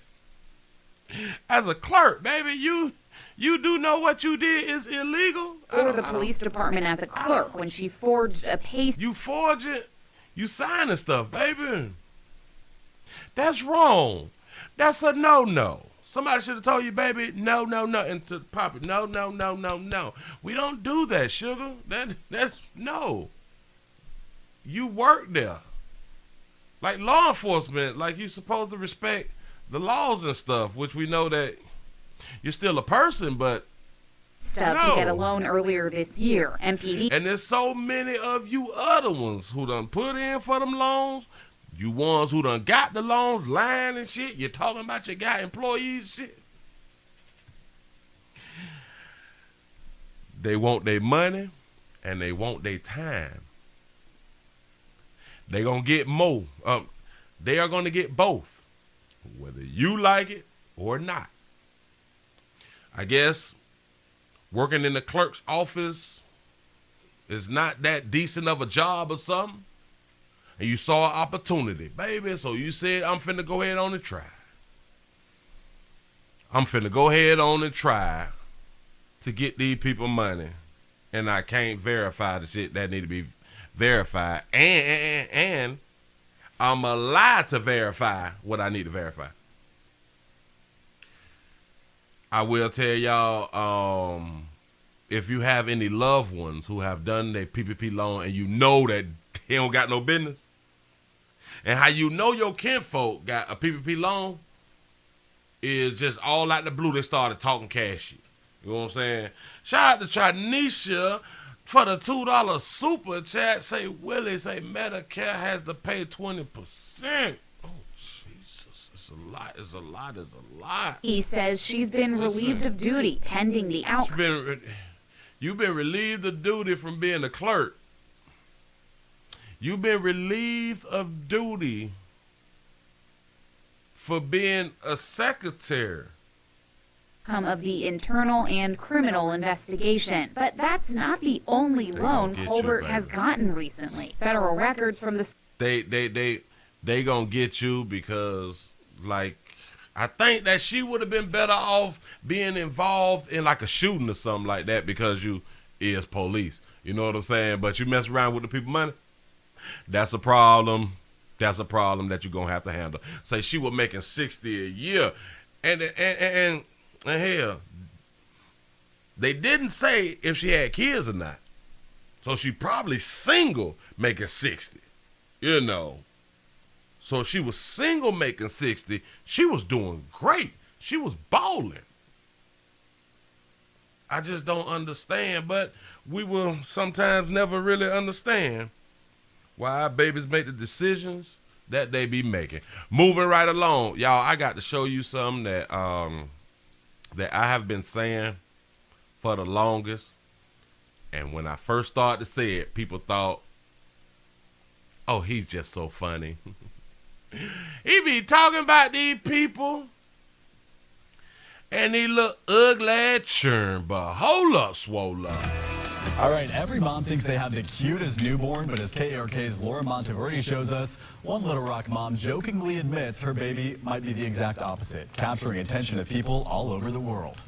as a clerk, baby. You You do know what you did is illegal? Or the police department as a clerk when she forged a pay. You forge it. You signing stuff, baby. That's wrong. That's a no-no. Somebody should have told you, baby, no, and to pop it, no. We don't do that, sugar. That's no. You work there. Like law enforcement, like you're supposed to respect the laws and stuff, which we know that you're still a person, but To get a loan earlier this year. MPD. And there's so many of you other ones who done put in for them loans. You ones who done got the loans, lying and shit. You're talking about you got employees shit. They want their money and they want their time. They gonna get more. They are gonna get both, whether you like it or not. I guess working in the clerk's office is not that decent of a job or something. And you saw an opportunity, baby, so you said, I'm finna go ahead on and try. I'm finna go ahead on and try to get these people money. And I can't verify the shit that need to be verified. And I'm a lie to verify what I need to verify. I will tell y'all, if you have any loved ones who have done their PPP loan and you know that they don't got no business, and how you know your kinfolk got a PPP loan is just all out the blue, they started talking cash shit. You know what I'm saying? Shout out to Trinisha for the $2 super chat. Say, Willie, say Medicare has to pay 20%. Oh, Jesus. It's a lot. He says she's been relieved of duty pending the outcome. You've been relieved of duty from being a clerk. You've been relieved of duty for being a secretary. Of the internal and criminal investigation. But that's not the only loan Colbert has gotten recently. Federal records from the... They gonna get you because, like, I think that she would have been better off being involved in like a shooting or something like that because you is police. You know what I'm saying? But you mess around with the people money, that's a problem. That's a problem that you're gonna have to handle. Say she was making $60 a year, and hell, they didn't say if she had kids or not. So she probably single making 60, you know. So she was single making 60. She was doing great. She was balling. I just don't understand, but we will sometimes never really understand why our babies make the decisions that they be making. Moving right along, y'all, I got to show you something that that I have been saying for the longest. And when I first started to say it, people thought, oh, he's just so funny. He be talking about these people and they look ugly at churn, but hold up, swole up. All right, every mom thinks they have the cutest newborn, but as KRK's Laura Monteverdi shows us, one Little Rock mom jokingly admits her baby might be the exact opposite, capturing attention of people all over the world.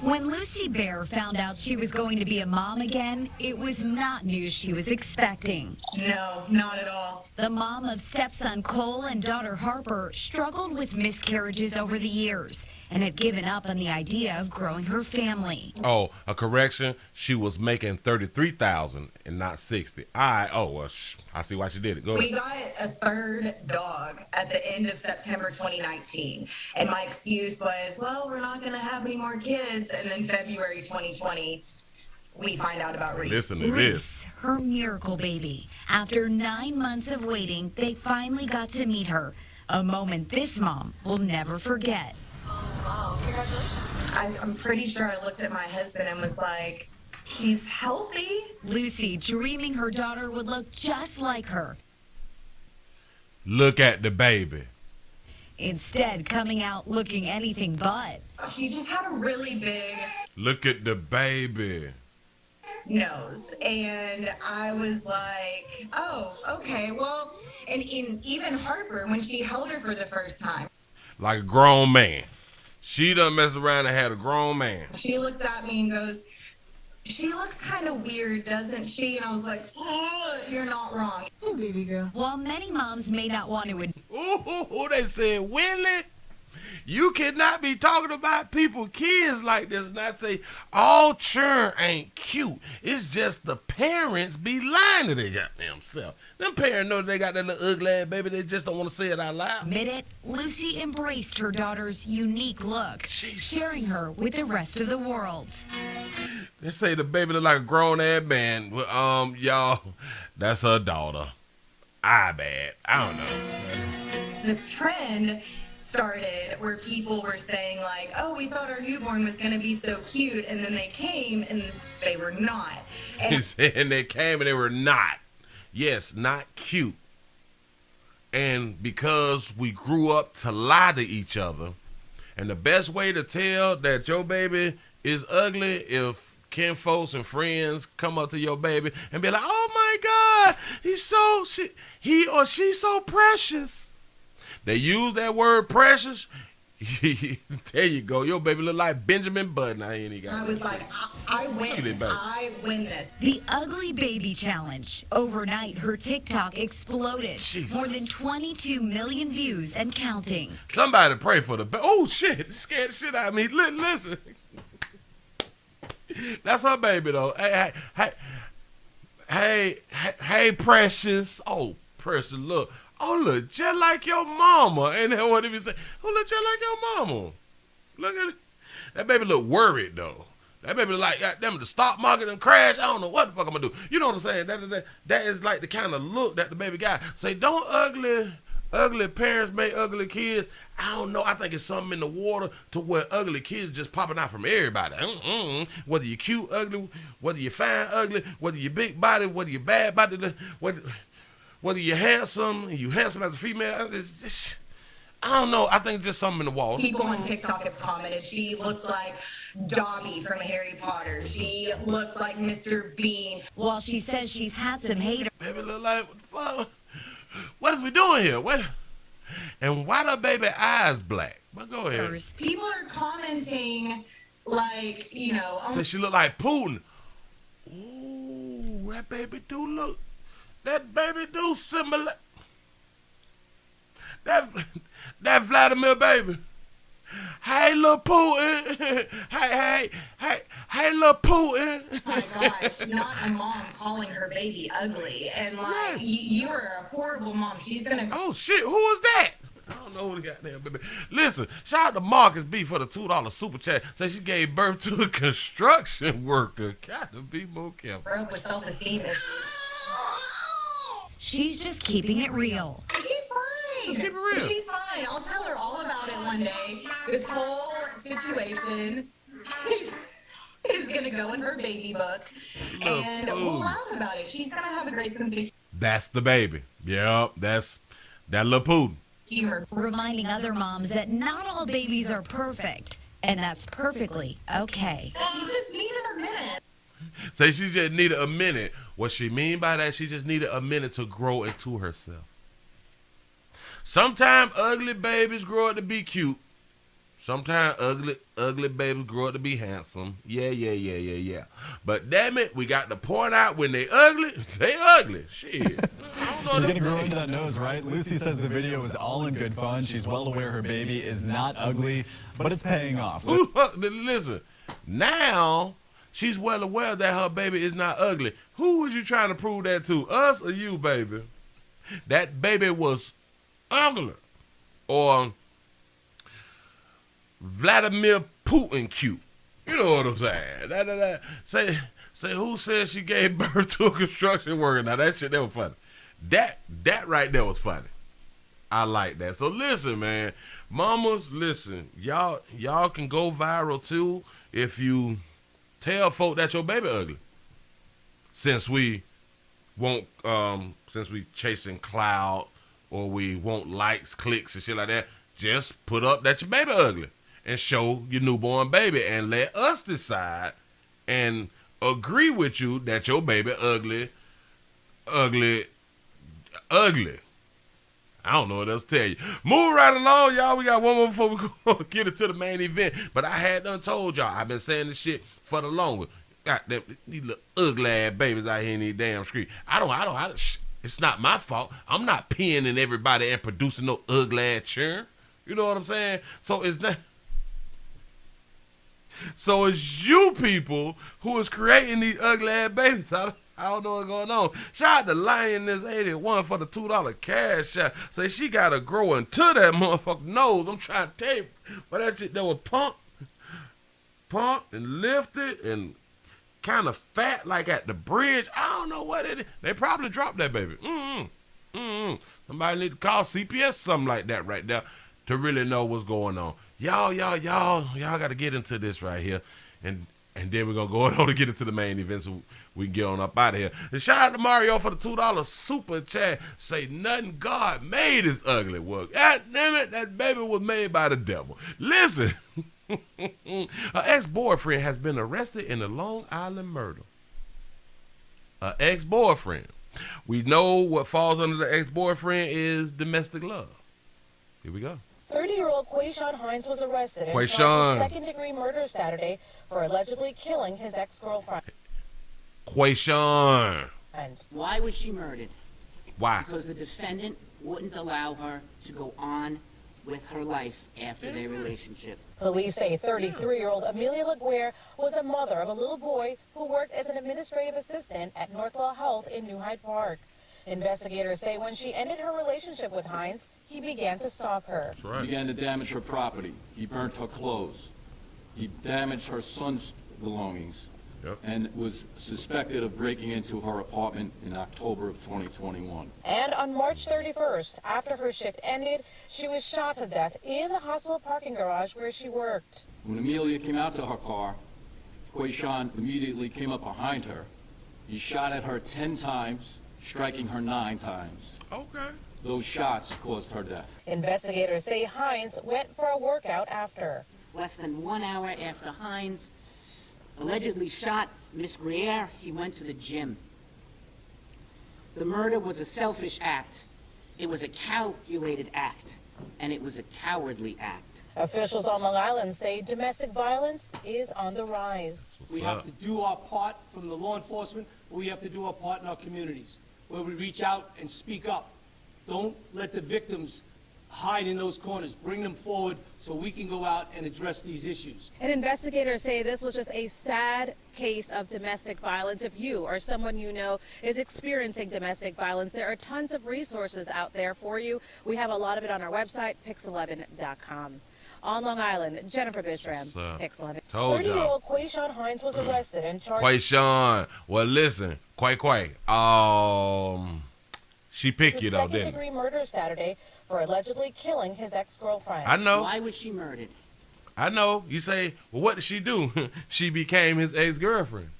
When Lucy Bear found out she was going to be a mom again, it was not news she was expecting. No, not at all. The mom of stepson Cole and daughter Harper struggled with miscarriages over the years and had given up on the idea of growing her family. Oh, a correction. She was making $33,000 and not 60. I see why she did it. Go ahead. We got a third dog at the end of September 2019. And my excuse was, well, we're not going to have any more kids. And then February 2020, we find out about Reese. Listen to this. Her miracle baby. After 9 months of waiting, they finally got to meet her. A moment this mom will never forget. Wow, congratulations. I'm pretty sure I looked at my husband and was like, she's healthy. Lucy dreaming her daughter would look just like her. Look at the baby. Instead, coming out looking anything but. She just had a really big... Look at the baby. Nose. And I was like, oh, okay, well, and even Harper, when she held her for the first time. Like a grown man. She done messed around and had a grown man. She looked at me and goes, "She looks kind of weird, doesn't she?" And I was like, "Oh, you're not wrong." Oh, baby girl. While many moms may not want to Ooh, they said, Willie, you cannot be talking about people's kids like this. And I say, all children ain't cute. It's just the parents be lying to their goddamn self. Them parents know they got that little ugly ass baby. They just don't want to say it out loud. admit it, Lucy embraced her daughter's unique look, sharing her with the rest of the world. They say the baby look like a grown ass man. Well, y'all, that's her daughter. I don't know. This trend started where people were saying like, "Oh, we thought our newborn was going to be so cute," and then they came and they were not. And they came and they were not. Yes, not cute. And because we grew up to lie to each other, and the best way to tell that your baby is ugly if kin folks and friends come up to your baby and be like, "Oh my God, he or she's so precious." They use that word precious. There you go. Your baby look like Benjamin Button. I was like, I win. I win this. The Ugly Baby Challenge. Overnight, her TikTok exploded. Jesus. More than 22 million views and counting. Somebody pray for the baby. Oh shit! It scared the shit out of me. Listen. That's her baby though. Hey, Precious. Oh, Precious, look. Oh, look, just like your mama. Ain't that what he be saying? Oh, look, just like your mama. Look at it. That baby look worried, though. That baby look like, goddamn, the stock market and crash. I don't know what the fuck I'm going to do. You know what I'm saying? That is like the kind of look that the baby got. Say, don't ugly parents make ugly kids. I don't know. I think it's something in the water to where ugly kids just popping out from everybody. Whether you cute ugly, whether you fine ugly, whether you big body, whether you bad body, whether you're handsome, as a female, I don't know. I think just something in the wall. People on TikTok have commented, "She looks like Dobby from Harry Potter. She looks like Mr. Bean." While she says she's had some haters. Baby look like, what is we doing here? And why the baby eyes black? But go ahead. People are commenting like, Say she look like Putin. Ooh, that baby do look. That baby do similar. That Vladimir baby. Hey, little Putin. Hey, little Putin. Oh my gosh, not a mom calling her baby ugly. And like, you're a horrible mom. She's gonna. Oh shit, who was that? I don't know who the goddamn baby. Listen, shout out to Marcus B for the $2 super chat. Say she gave birth to a construction worker. Got to be more careful. Broke with self-esteem. She's just keeping it real. She's fine. Just keep it real. She's fine. I'll tell her all about it one day. This whole situation is going to go in her baby book. And we'll laugh about it. She's going to have a great sense of That's the baby. Yep, that's that little Putin. humor. Reminding other moms that not all babies are perfect. And that's perfectly okay. You just needed a minute. Say she just needed a minute. What she mean by that, she just needed a minute to grow into herself. Sometimes ugly babies grow up to be cute. Sometimes ugly babies grow up to be handsome. Yeah. But damn it, we got to point out when they ugly. Shit. She's gonna grow into that nose, right? Lucy says the video is all in good fun. She's well aware her baby is not ugly, but it's paying off. Listen, now she's well aware that her baby is not ugly. Who was you trying to prove that to? Us or you, baby? That baby was ugly. Or Vladimir Putin cute. You know what I'm saying? Say who said she gave birth to a construction worker? Now that shit, that was funny. That right there was funny. I like that. So listen, man. Mamas, listen. Y'all can go viral too if you tell folk that your baby ugly. Since we chasing clout or we want likes, clicks and shit like that, just put up that your baby ugly and show your newborn baby and let us decide and agree with you that your baby ugly. I I don't know what else to tell you. Move right along, y'all. We got one more before we go get into the main event. But I had done told y'all, I've been saying this shit for the longest. Got them, these little ugly ass babies out here in these damn streets. It's not my fault. I'm not peeing in everybody and producing no ugly ass churn. You know what I'm saying? So it's not. So it's you people who is creating these ugly ass babies. I don't know what's going on. Shout out to Lioness 81 for the $2 cash shot. Say she got to grow into that motherfucking nose. I'm trying to tell you. But that shit that was pumped and lifted and kind of fat like at the bridge. I don't know what it is. They probably dropped that baby. Somebody need to call CPS, something like that right there, to really know what's going on. Y'all got to get into this right here. And then we're going to go on to get into the main event so we can get on up out of here. And shout out to Mario for the $2 super chat. Say nothing God made is ugly. Well, God damn it, that baby was made by the devil. Listen, her ex-boyfriend has been arrested in a Long Island murder. Her ex-boyfriend. We know what falls under the ex-boyfriend is domestic love. Here we go. 30-year-old Quayshawn Hines was arrested and charged with second-degree murder Saturday for allegedly killing his ex-girlfriend. Quayshawn. Why was she murdered? Why? Because the defendant wouldn't allow her to go on with her life after their relationship. Police say 33-year-old Amelia LaGuerre was a mother of a little boy who worked as an administrative assistant at Northwell Health in New Hyde Park. Investigators say when she ended her relationship with Hines, he began to stalk her. That's right. He began to damage her property. He burnt her clothes. He damaged her son's belongings. Yep. And was suspected of breaking into her apartment in October of 2021. And on March 31st, after her shift ended, she was shot to death in the hospital parking garage where she worked. When Amelia came out to her car, Quayshawn immediately came up behind her. He shot at her 10 times, striking her 9 times. Okay. Those shots caused her death. Investigators say Hines went for a workout after. Less than 1 hour after Hines allegedly shot Miss Greer, he went to the gym. The murder was a selfish act. It was a calculated act. And it was a cowardly act. Officials on Long Island say domestic violence is on the rise. We have to do our part from the law enforcement, but we have to do our part in our communities, where we reach out and speak up. Don't let the victims hide in those corners. Bring them forward so we can go out and address these issues. And investigators say this was just a sad case of domestic violence. If you or someone you know is experiencing domestic violence, there are tons of resources out there for you. We have a lot of it on our website, pix11.com. On Long Island, Jennifer Bishram, Pix11. 30-year-old Quayshawn Hines was arrested and charged. Quayshawn, well listen, Quay. She picked you though, didn't she? Second-degree murder Saturday for allegedly killing his ex-girlfriend. I know. Why was she murdered? I know. You say, well, what did she do? She became his ex-girlfriend.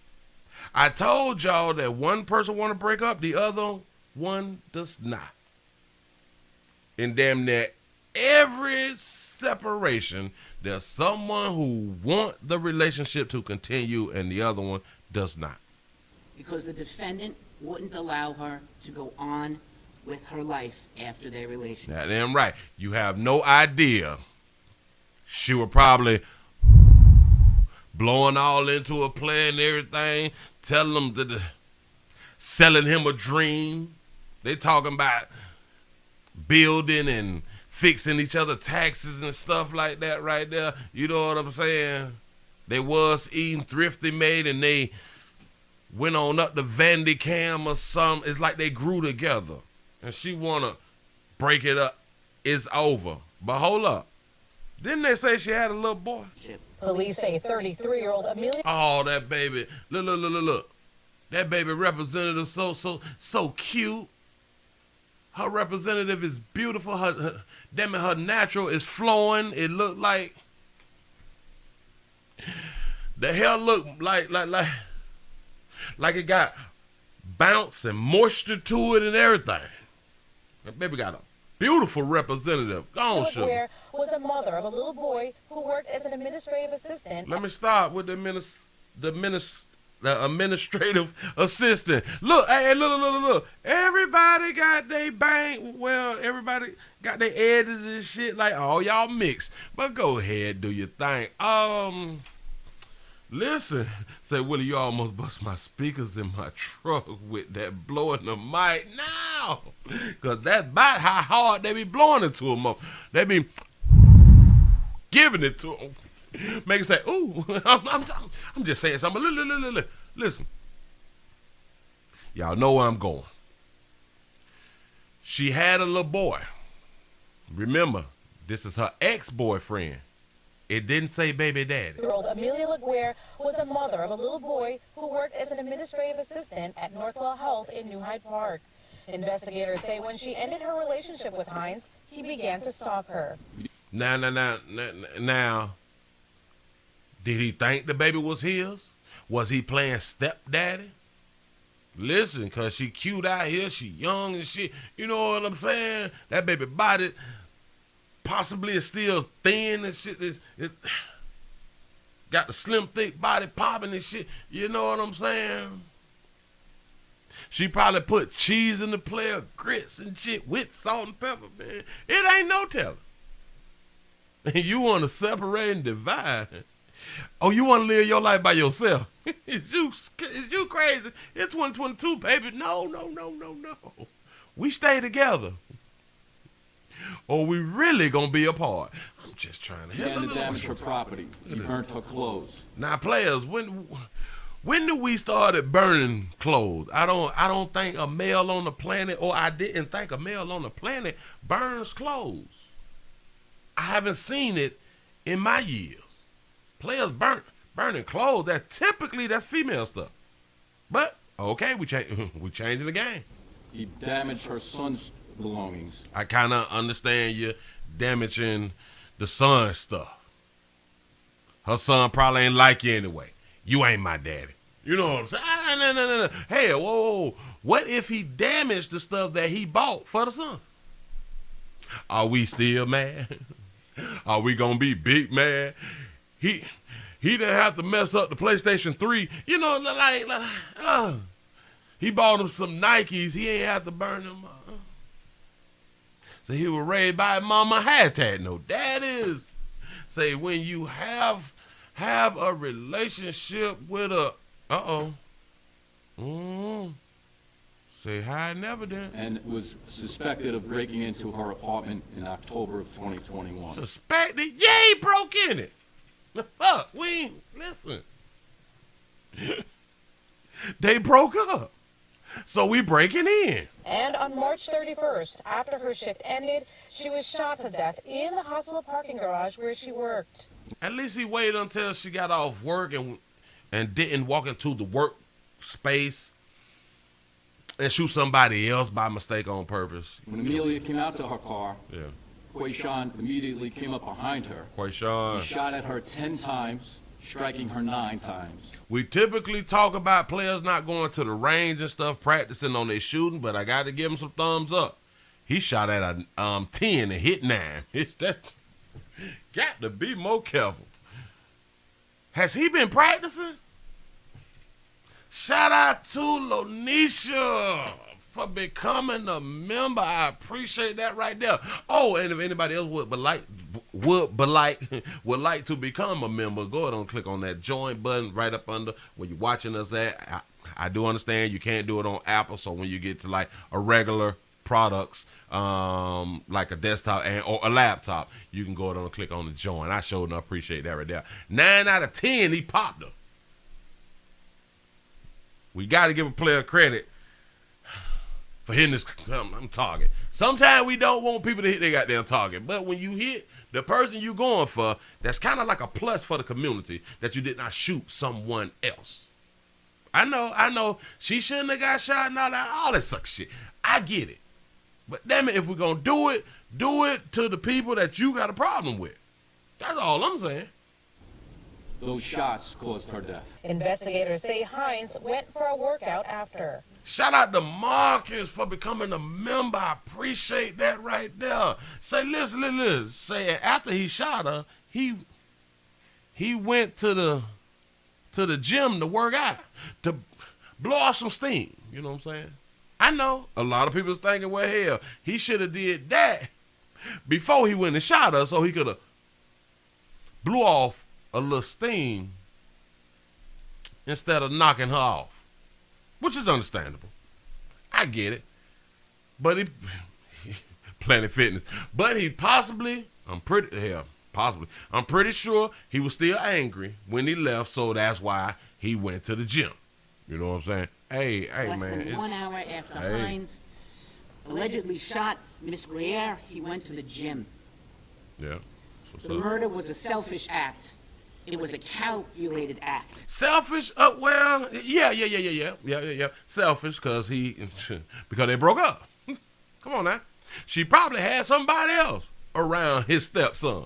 I told y'all that one person want to break up, the other one does not. In damn near every separation, there's someone who want the relationship to continue and the other one does not. Because the defendant wouldn't allow her to go on with her life after their relationship. That damn right. You have no idea. She was probably blowing all into a play and everything, telling him that selling him a dream. They talking about building and fixing each other taxes and stuff like that right there. You know what I'm saying? They was eating Thrifty Made and they went on up to Vandy Cam or something. It's like they grew together. And she want to break it up. It's over. But hold up. Didn't they say she had a little boy? Police say 33-year-old Amelia. Oh, that baby. Look. That baby representative so cute. Her representative is beautiful. Her natural is flowing. It looked like the hair looked like it got bounce and moisture to it and everything. That baby got a beautiful representative. Go on, Sugar. Was a mother of a little boy who worked as an administrative assistant. Let me start with the the administrative assistant. Look, hey, look. Everybody got their bang. Well, everybody got their edges and shit. Like, all y'all mixed. But go ahead, do your thing. Listen, say, Willie, you almost bust my speakers in my truck with that blowing the mic now. Because that's about how hard they be blowing it to them. They be giving it to them. Make it say, ooh, I'm just saying something. Listen. Y'all know where I'm going. She had a little boy. Remember, this is her ex-boyfriend. It didn't say baby daddy. Amelia LaGuerre was a mother of a little boy who worked as an administrative assistant at Northwell Health in New Hyde Park. Investigators say when she ended her relationship with Hines, he began to stalk her. Now, did he think the baby was his? Was he playing stepdaddy? Listen, because she cute out here, she young and shit. You know what I'm saying? That baby body possibly is still thin and shit. It got the slim, thick body popping and shit. You know what I'm saying? She probably put cheese in the plate, grits and shit with salt and pepper, man. It ain't no telling. You want to separate and divide. Oh, you want to live your life by yourself? Is you crazy? It's 2022, baby. No. We stay together. Or we really gonna be apart. I'm just trying to help. And damage her property. He burnt her clothes. Now, players, when do we started burning clothes? I don't think a male on the planet, or I didn't think a male on the planet burns clothes. I haven't seen it in my years. Players burning clothes. That's female stuff. But okay, we changing the game. He damaged her son's belongings. I kind of understand you damaging the son's stuff. Her son probably ain't like you anyway. You ain't my daddy. You know what I'm saying? No. Hey, whoa. What if he damaged the stuff that he bought for the son? Are we still mad? Are we gonna be big mad? He didn't have to mess up the PlayStation 3. You know, he bought him some Nikes. He ain't have to burn them. So he was raised by mama. #no daddies. Say when you have a relationship with a say hi never did. And was suspected of breaking into her apartment in October of 2021. Suspected? Yeah, he broke in it. The fuck? We ain't listen. They broke up. So we breaking in. And on March 31st, after her shift ended, she was shot to death in the hospital parking garage where she worked. At least he waited until she got off work and didn't walk into the work space and shoot somebody else by mistake on purpose. When Amelia came out to her car, Quayshawn immediately came up behind her. Quayshawn. He shot at her 10 times, striking her 9 times. We typically talk about players not going to the range and stuff, practicing on their shooting, but I got to give him some thumbs up. He shot at a 10 and hit 9. Got to be more careful. Has he been practicing? Shout out to Lonisha for becoming a member. I appreciate that right there. Oh, and if anybody else would like to become a member, go ahead and click on that join button right up under where you're watching us at. I do understand you can't do it on Apple, so when you get to like a regular products, like a desktop or a laptop, you can go ahead and click on the join. I sure enough appreciate that right there. 9 out of 10, he popped her. We got to give a player credit for hitting this target. Sometimes we don't want people to hit their goddamn target, but when you hit the person you going for, that's kind of like a plus for the community that you did not shoot someone else. I know, she shouldn't have got shot and all that suck shit. I get it. But damn it, if we're going to do it to the people that you got a problem with. That's all I'm saying. Those shots caused her death. Investigators say Hines went for a workout after. Shout out to Marcus for becoming a member. I appreciate that right there. Say, listen. Say after he shot her, he went to the to the gym to work out, to blow off some steam. You know what I'm saying? I know a lot of people is thinking, well, hell, he should have did that before he went and shot her, so he could have blew off a little steam instead of knocking her off, which is understandable. I get it. But he Planet Fitness. But he possibly, I'm pretty sure he was still angry when he left, so that's why he went to the gym. You know what I'm saying? Hey, Less man. than 1 hour after Hines allegedly shot Miss Gruyere, he went to the gym. Yeah. The murder was a selfish act. It was a calculated act. Selfish? Well, yeah. Selfish because they broke up. Come on now. She probably had somebody else around his stepson.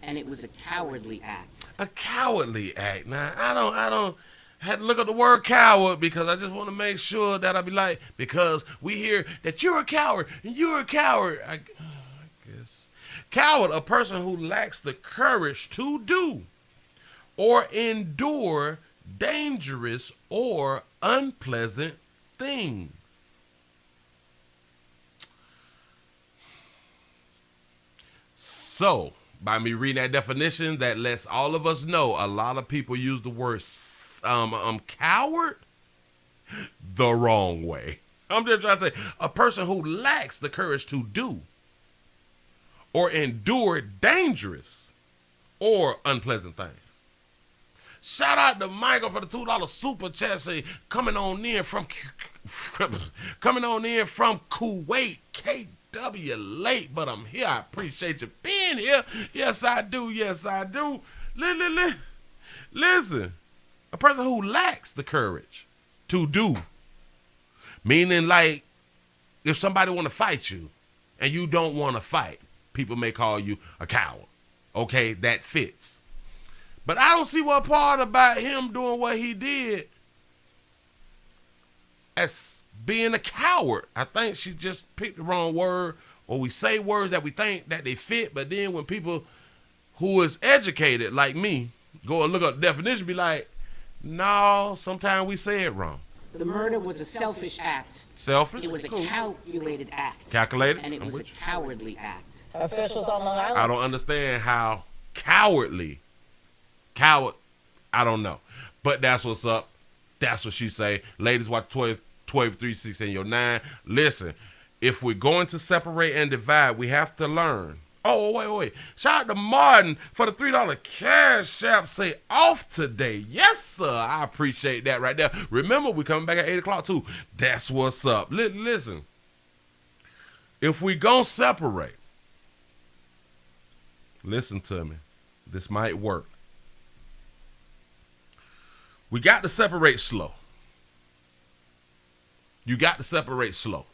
And it was a cowardly act. A cowardly act. Now, I don't have to look up the word coward because I just want to make sure that I be like, because we hear that you're a coward and you're a coward. I guess. Coward, a person who lacks the courage to do or endure dangerous or unpleasant things. So, by me reading that definition, that lets all of us know a lot of people use the word coward the wrong way. I'm just trying to say a person who lacks the courage to do or endure dangerous or unpleasant things. Shout out to Michael for the $2 super chat. Say coming on in from Kuwait, KW late, but I'm here. I appreciate you being here. Yes, I do. Yes, I do. Listen, a person who lacks the courage to do, meaning like if somebody want to fight you and you don't want to fight, people may call you a coward. Okay, that fits. But I don't see what part about him doing what he did as being a coward. I think she just picked the wrong word, or we say words that we think that they fit, but then when people who is educated like me go and look up the definition, be like, no, sometimes we say it wrong. The murder was a selfish act. Selfish? It was a calculated act. Calculated? And it was a cowardly act. Officials on Long Island. I don't understand how coward, I don't know. But that's what's up. That's what she say. Ladies, watch 12, 3, 6, and your 9. Listen, if we're going to separate and divide, we have to learn. Oh, wait. Shout out to Martin for the $3 cash app. Say off today. Yes, sir. I appreciate that right there. Remember, we coming back at 8 o'clock too. That's what's up. Listen, if we gonna separate, listen to me. This might work. We got to separate slow. You got to separate slow.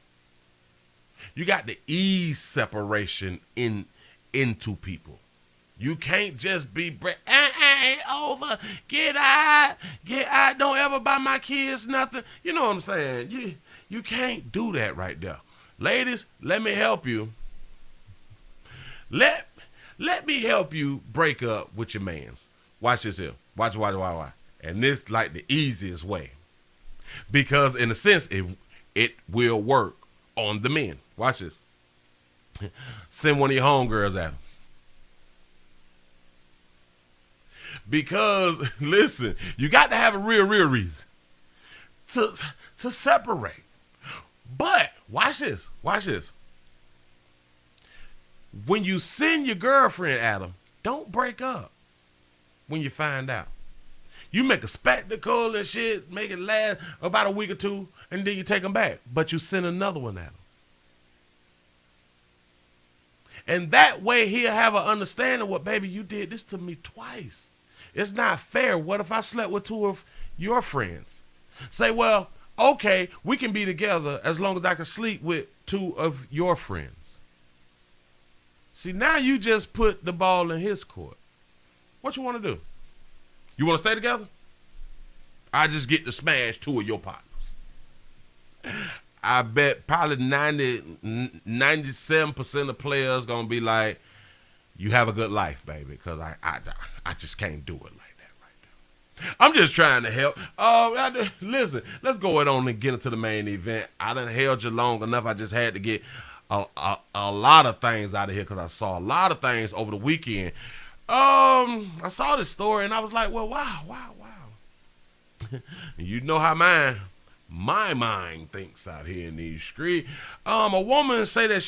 You got to ease separation into people. You can't just be over, get out, don't ever buy my kids nothing. You know what I'm saying? You can't do that right there. Ladies, let me help you. Let me help you break up with your mans. Watch this here. Watch. And this like the easiest way. Because in a sense, it will work on the men. Watch this. Send one of your homegirls at them. Because, listen, you got to have a real reason to separate. But, watch this. When you send your girlfriend at them, don't break up when you find out. You make a spectacle and shit, make it last about a week or two, and then you take them back. But you send another one at them. And that way he'll have an understanding, well, baby, you did this to me twice. It's not fair. What if I slept with 2 of your friends? Say, well, okay, we can be together as long as I can sleep with 2 of your friends. See, now you just put the ball in his court. What you want to do? You want to stay together? I just get to smash 2 of your partners. I bet probably 97% of players going to be like, you have a good life, baby, because I just can't do it like that right now. I'm just trying to help. Listen, let's go on and get into the main event. I done held you long enough. I just had to get a lot of things out of here because I saw a lot of things over the weekend. I saw this story and I was like, well, wow. You know how my mind thinks out here in these streets. A woman say that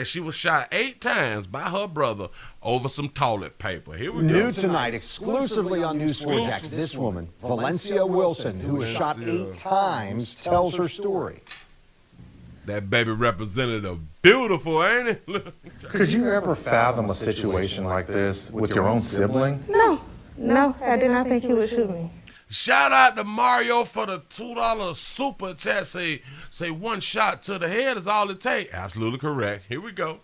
she was shot 8 times by her brother over some toilet paper. Here we go. New tonight, exclusively on News 4 Jax, this woman, Valencia Wilson, who was shot 8 times, tells her story. That baby representative, beautiful, ain't it? Could you ever fathom a situation like this with your own sibling? No, I did not think he would shoot me. Shout out to Mario for the $2 super chat. Say one shot to the head is all it takes. Absolutely correct. Here we go.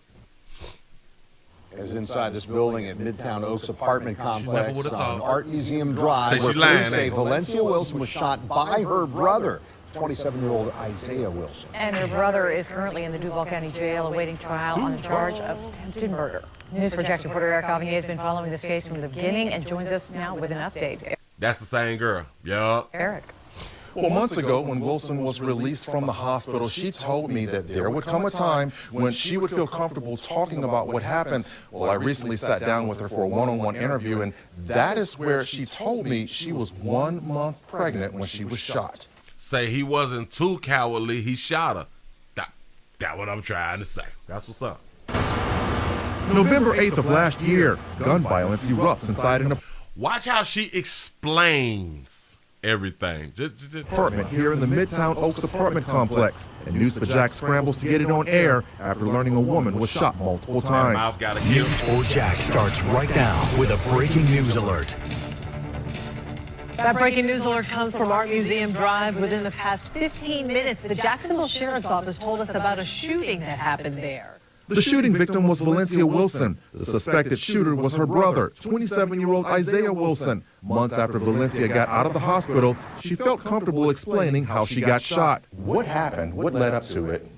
Is inside this building at Midtown Oaks apartment complex on Art Museum Drive, Say where she lying, police say ain't it? Valencia Wilson was shot by her brother, 27-year-old Isaiah Wilson. And her brother is currently in the Duval County Jail awaiting trial on a charge of attempted murder. News 4 Jax reporter Eric Avier has been following this case from the beginning and joins us now with an update. That's the same girl. Yup. Eric. Well, months ago, when Wilson was released from the hospital, she told me that there would come a time when she would feel comfortable talking about what happened. Well, I recently sat down with her for a one-on-one interview, and that is where she told me she was 1 month pregnant when she was shot. Say he wasn't too cowardly. He shot her. That's what I'm trying to say. That's what's up. November 8th of last year, gun violence erupts inside an Watch how she explains everything. apartment here in the Midtown Oaks apartment complex. And News 4 Jax scrambles to get it on air after learning a woman was shot multiple times. News 4 Jax starts right now with a breaking news alert. That breaking news alert comes from Art Museum Drive. Within the past 15 minutes, the Jacksonville Sheriff's Office told us about a shooting that happened there. The shooting victim was Valencia Wilson. The suspected shooter was her brother, 27-year-old Isaiah Wilson. Months after Valencia got out of the hospital, she felt comfortable explaining how she got shot. What happened? What led up to it?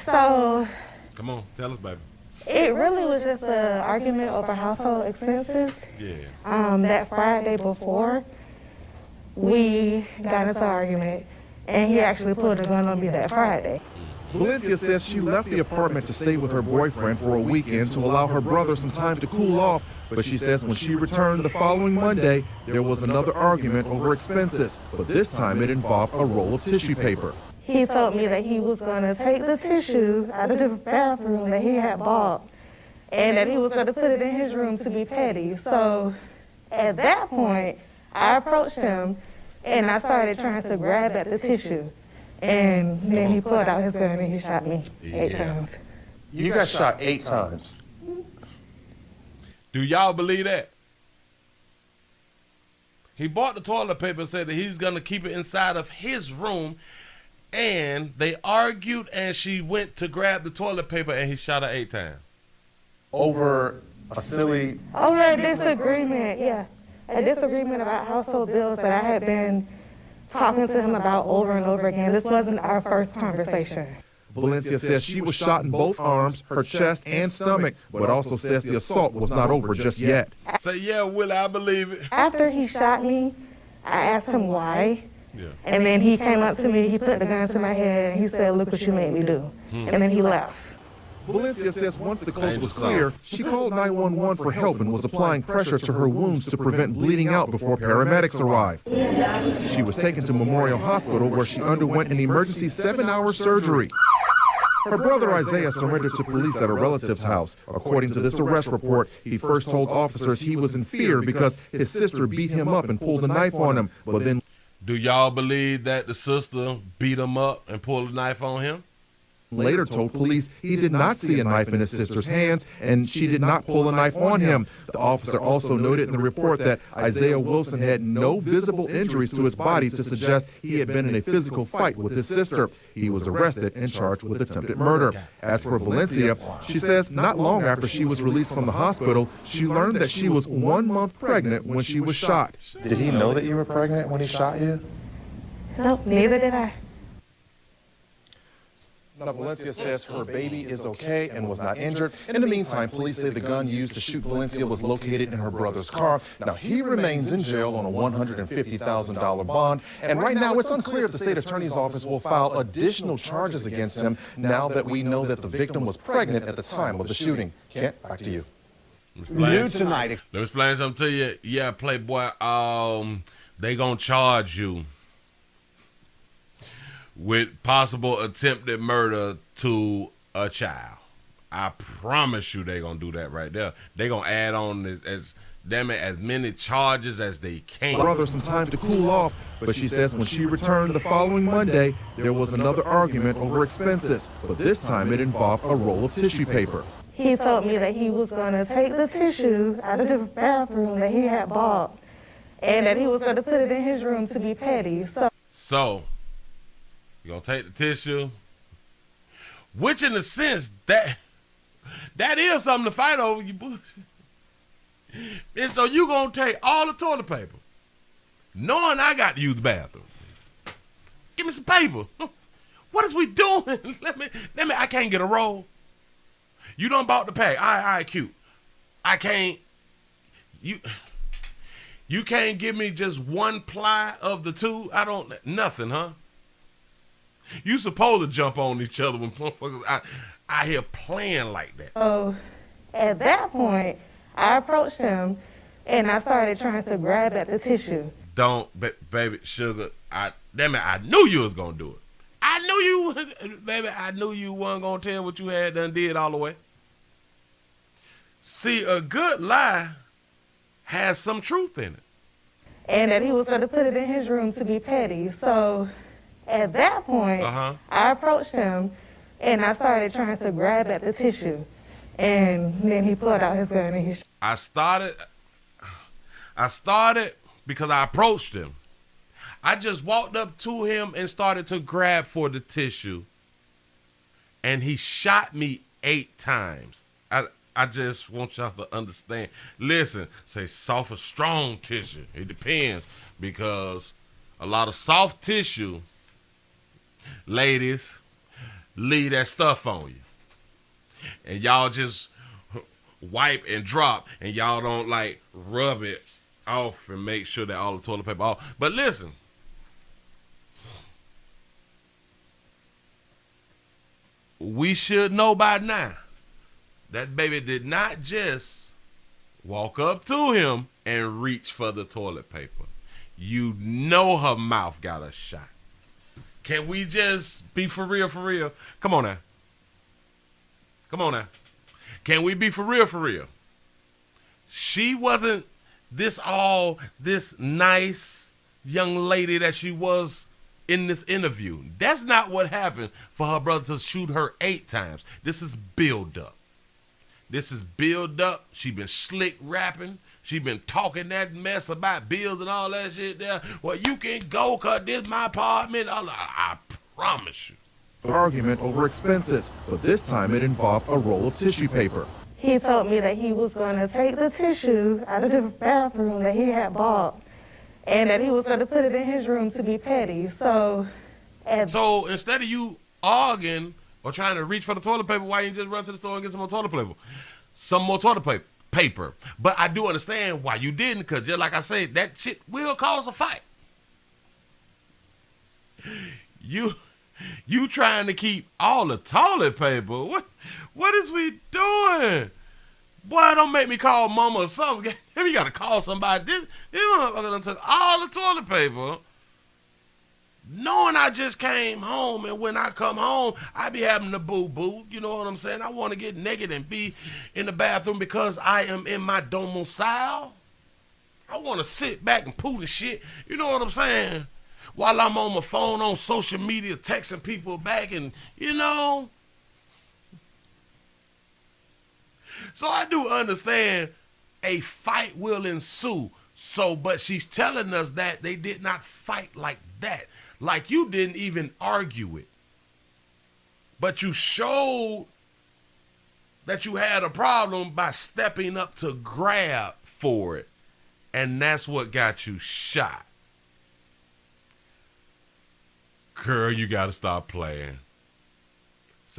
So Come on, tell us, baby. it really was just an argument over household expenses. Yeah. That Friday before, we got into an argument, and he actually pulled a gun on me that Friday. Valencia says she left the apartment to stay with her boyfriend for a weekend to allow her brother some time to cool off, but she says when she returned the following Monday, there was another argument over expenses, but this time it involved a roll of tissue paper. He told me that he was going to take the tissue out of the bathroom that he had bought, and that he was going to put it in his room to be petty. So at that point, I approached him, and I started trying to grab at the tissue. And then he pulled out his gun and he shot me 8 times. You got shot 8 times. Do y'all believe that? He bought the toilet paper and said that he's going to keep it inside of his room. And they argued and she went to grab the toilet paper and he shot her 8 times. Over a silly... Over a disagreement, yeah. A disagreement about household bills that I had been talking to him about over and over again. This wasn't our first conversation. Valencia says she was shot in both arms, her chest, and stomach, but also says the assault was not over just yet. Say, yeah, Willie, I believe it. After he shot me, I asked him why. And then he came up to me, he put the gun to my head, and he said, look what you made me do. And then he left. Valencia says once the coast was clear, she called 911 for help and was applying pressure to her wounds to prevent bleeding out before paramedics arrived. She was taken to Memorial Hospital where she underwent an emergency 7-hour surgery. Her brother Isaiah surrendered to police at a relative's house. According to this arrest report, he first told officers he was in fear because his sister beat him up and pulled a knife on him, but then... Do y'all believe that the sister beat him up and pulled a knife on him? Later told police he did not see a knife in his sister's hands and she did not pull a knife on him. The officer also noted in the report that Isaiah Wilson had no visible injuries to his body to suggest he had been in a physical fight with his sister. He was arrested and charged with attempted murder. As for Valencia, she says not long after she was released from the hospital, she learned that she was 1 month pregnant when she was shot. Did he know that you were pregnant when he shot you? No, neither did I. Now, Valencia says her baby is okay and was not injured. In the meantime, police say the gun used to shoot Valencia was located in her brother's car. Now, he remains in jail on a $150,000 bond. And right now, it's unclear if the state attorney's office will file additional charges against him now that we know that the victim was pregnant at the time of the shooting. Kent, back to you. New tonight. Let me explain something to you. Yeah, Playboy, they gonna charge you with possible attempted murder to a child. I promise you they gonna do that right there. They gonna add on as many charges as they can. Brother some time to cool off, but she says when she returned the following Monday, there was another argument over expenses, but this time it involved a roll of tissue paper. He told me that he was going to take the tissue out of the bathroom that he had bought and that he was going to put it in his room to be petty. So you're going to take the tissue, which in a sense, that is something to fight over, you bullshit. And so you going to take all the toilet paper, knowing I got to use the bathroom. Give me some paper. What is we doing? Let me, I can't get a roll. You done bought the pack. All right, cute. I can't, you can't give me just one ply of the two? Nothing, huh? You supposed to jump on each other when motherfuckers out here playing like that. So at that point, I approached him and I started trying to grab at the tissue. Baby, sugar, I knew you was gonna do it. I knew you wasn't gonna tell what you had done did all the way. See, a good lie has some truth in it. And that he was going to put it in his room to be petty. So at that point, I approached him and I started trying to grab at the tissue. And then he pulled out his gun and he shot. I started because I approached him. I just walked up to him and started to grab for the tissue. And he shot me 8 times. I just want y'all to understand. Listen, say soft or strong tissue. It depends, because a lot of soft tissue, ladies, leave that stuff on you. And y'all just wipe and drop, and y'all don't like rub it off and make sure that all the toilet paper off. But listen, we should know by now that baby did not just walk up to him and reach for the toilet paper. You know her mouth got a shot. Can we just be for real, for real? Come on now. Come on now. Can we be for real, for real? She wasn't this nice young lady that she was in this interview. That's not what happened for her brother to shoot her 8 times. This is build up. She been slick rapping. She been talking that mess about bills and all that shit there. Well, you can go, cause this my apartment. I promise you. Argument over expenses, but this time it involved a roll of tissue paper. He told me that he was going to take the tissue out of the bathroom that he had bought and that he was going to put it in his room to be petty. So instead of you arguing or trying to reach for the toilet paper, why you just run to the store and get some more toilet paper? Some more toilet paper. But I do understand why you didn't, because just like I said, that shit will cause a fight. You trying to keep all the toilet paper? What is we doing? Boy, don't make me call mama or something. You got to call somebody. This motherfucker done took all the toilet paper, knowing I just came home, and when I come home, I be having the boo-boo. You know what I'm saying? I want to get naked and be in the bathroom because I am in my domicile. I want to sit back and poo the shit. You know what I'm saying? While I'm on my phone, on social media, texting people back, and, you know. So I do understand a fight will ensue. But she's telling us that they did not fight like that. Like you didn't even argue it. But you showed that you had a problem by stepping up to grab for it. And that's what got you shot. Girl, you got to stop playing.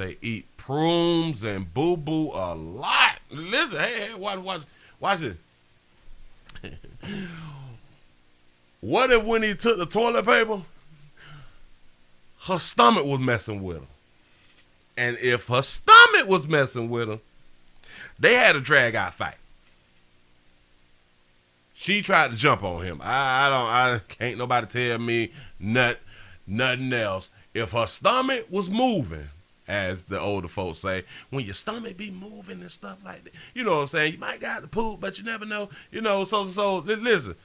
Say eat prunes and boo-boo a lot. Listen, hey, watch it. What if when he took the toilet paper, her stomach was messing with her? And if her stomach was messing with her, they had a drag-out fight. She tried to jump on him. I can't nobody tell me nothing else. If her stomach was moving, as the older folks say, when your stomach be moving and stuff like that, you know what I'm saying? You might got to poop, but you never know. You know, so listen.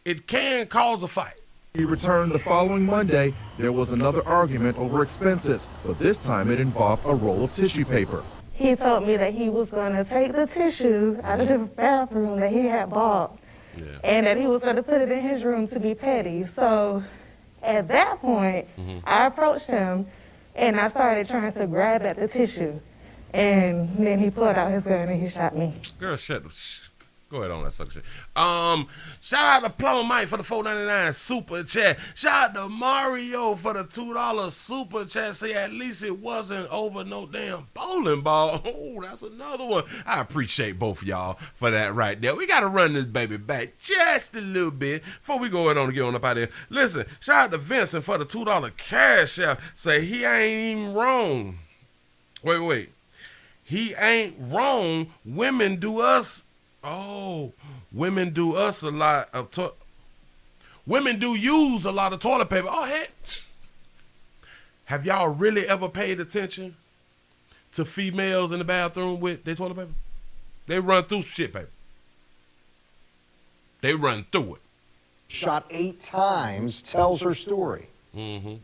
It can cause a fight. He returned the following Monday. There was another argument over expenses, but this time it involved a roll of tissue paper. He told me that he was going to take the tissue out of the bathroom that he had bought, and that he was going to put it in his room to be petty. So at that point, I approached him, and I started trying to grab at the tissue. And then he pulled out his gun and he shot me. Girl, go ahead on that sucker shit. Shout out to Plum Mike for the $4.99 super chat. Shout out to Mario for the $2 super chat. Say at least it wasn't over no damn bowling ball. Oh, that's another one. I appreciate both of y'all for that right there. We got to run this baby back just a little bit before we go ahead on and get on up out there. Listen, shout out to Vincent for the $2 cash out. Say he ain't even wrong. Wait. He ain't wrong. Women do us a lot of women do use a lot of toilet paper. Oh, heck. Have y'all really ever paid attention to females in the bathroom with their toilet paper? They run through shit paper. They run through it. Shot 8 times, tells her story. Mm-hmm.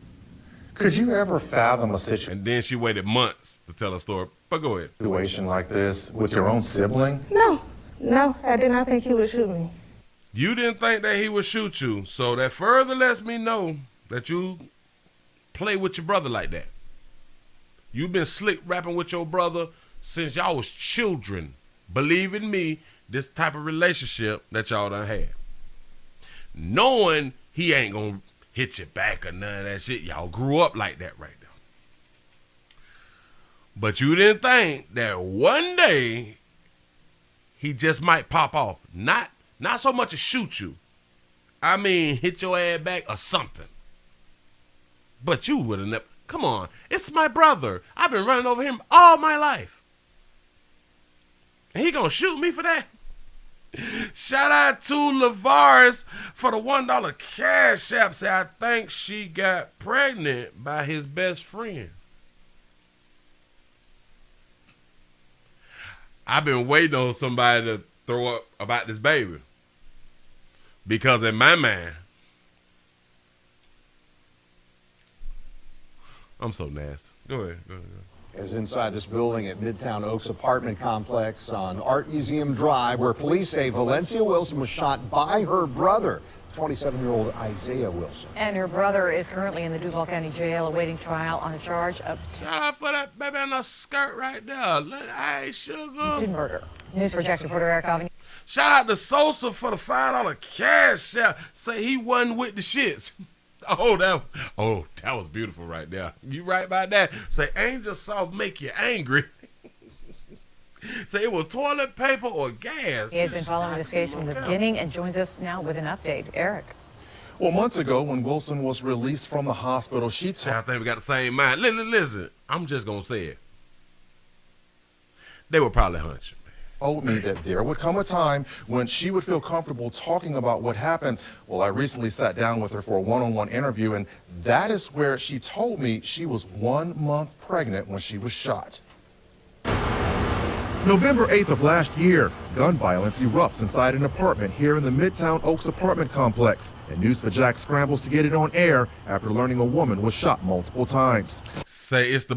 Could you ever fathom a situation? And then she waited months to tell her story. But go ahead. Situation like this with your own sibling? No, I did not think he would shoot me. You didn't think that he would shoot you, so that further lets me know that you play with your brother like that. You've been slick rapping with your brother since y'all was children. Believe in me, this type of relationship that y'all done had. Knowing he ain't gonna hit you back or none of that shit. Y'all grew up like that right now. But you didn't think that one day he just might pop off. Not so much to shoot you. I mean, hit your ass back or something. But you would have never. Come on. It's my brother. I've been running over him all my life. And he gonna shoot me for that? Shout out to Lavaris for the $1 cash app. Say, I think she got pregnant by his best friend. I've been waiting on somebody to throw up about this baby. Because in my mind, I'm so nasty. Go ahead. It was inside this building at Midtown Oaks apartment complex on Art Museum Drive, where police say Valencia Wilson was shot by her brother, 27-year-old Isaiah Wilson. And her brother is currently in the Duval County Jail awaiting trial on a charge of shout out for that baby in the skirt right there. Hey, sugar. Murder. News for Jackson reporter Eric Avenue. Shout out to Sosa for the $5 cash out. Say he wasn't with the shits. Oh, that was beautiful right there. You right about that. Say Angel Soft make you angry. Say it was toilet paper or gas. He has been following this case from the beginning and joins us now with an update. Eric. Well, months ago when Wilson was released from the hospital, she I think we got the same mind. Listen, I'm just going to say it. They were probably hunching. Told me that there would come a time when she would feel comfortable talking about what happened. Well, I recently sat down with her for a one-on-one interview, and that is where she told me she was 1 month pregnant when she was shot. November 8th of last year, gun violence erupts inside an apartment here in the Midtown Oaks apartment complex, and News4Jax scrambles to get it on air after learning a woman was shot multiple times. Say it's the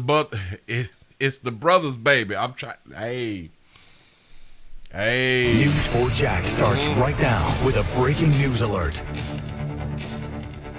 brother's baby. I'm trying. Hey. News4Jax starts right now with a breaking news alert.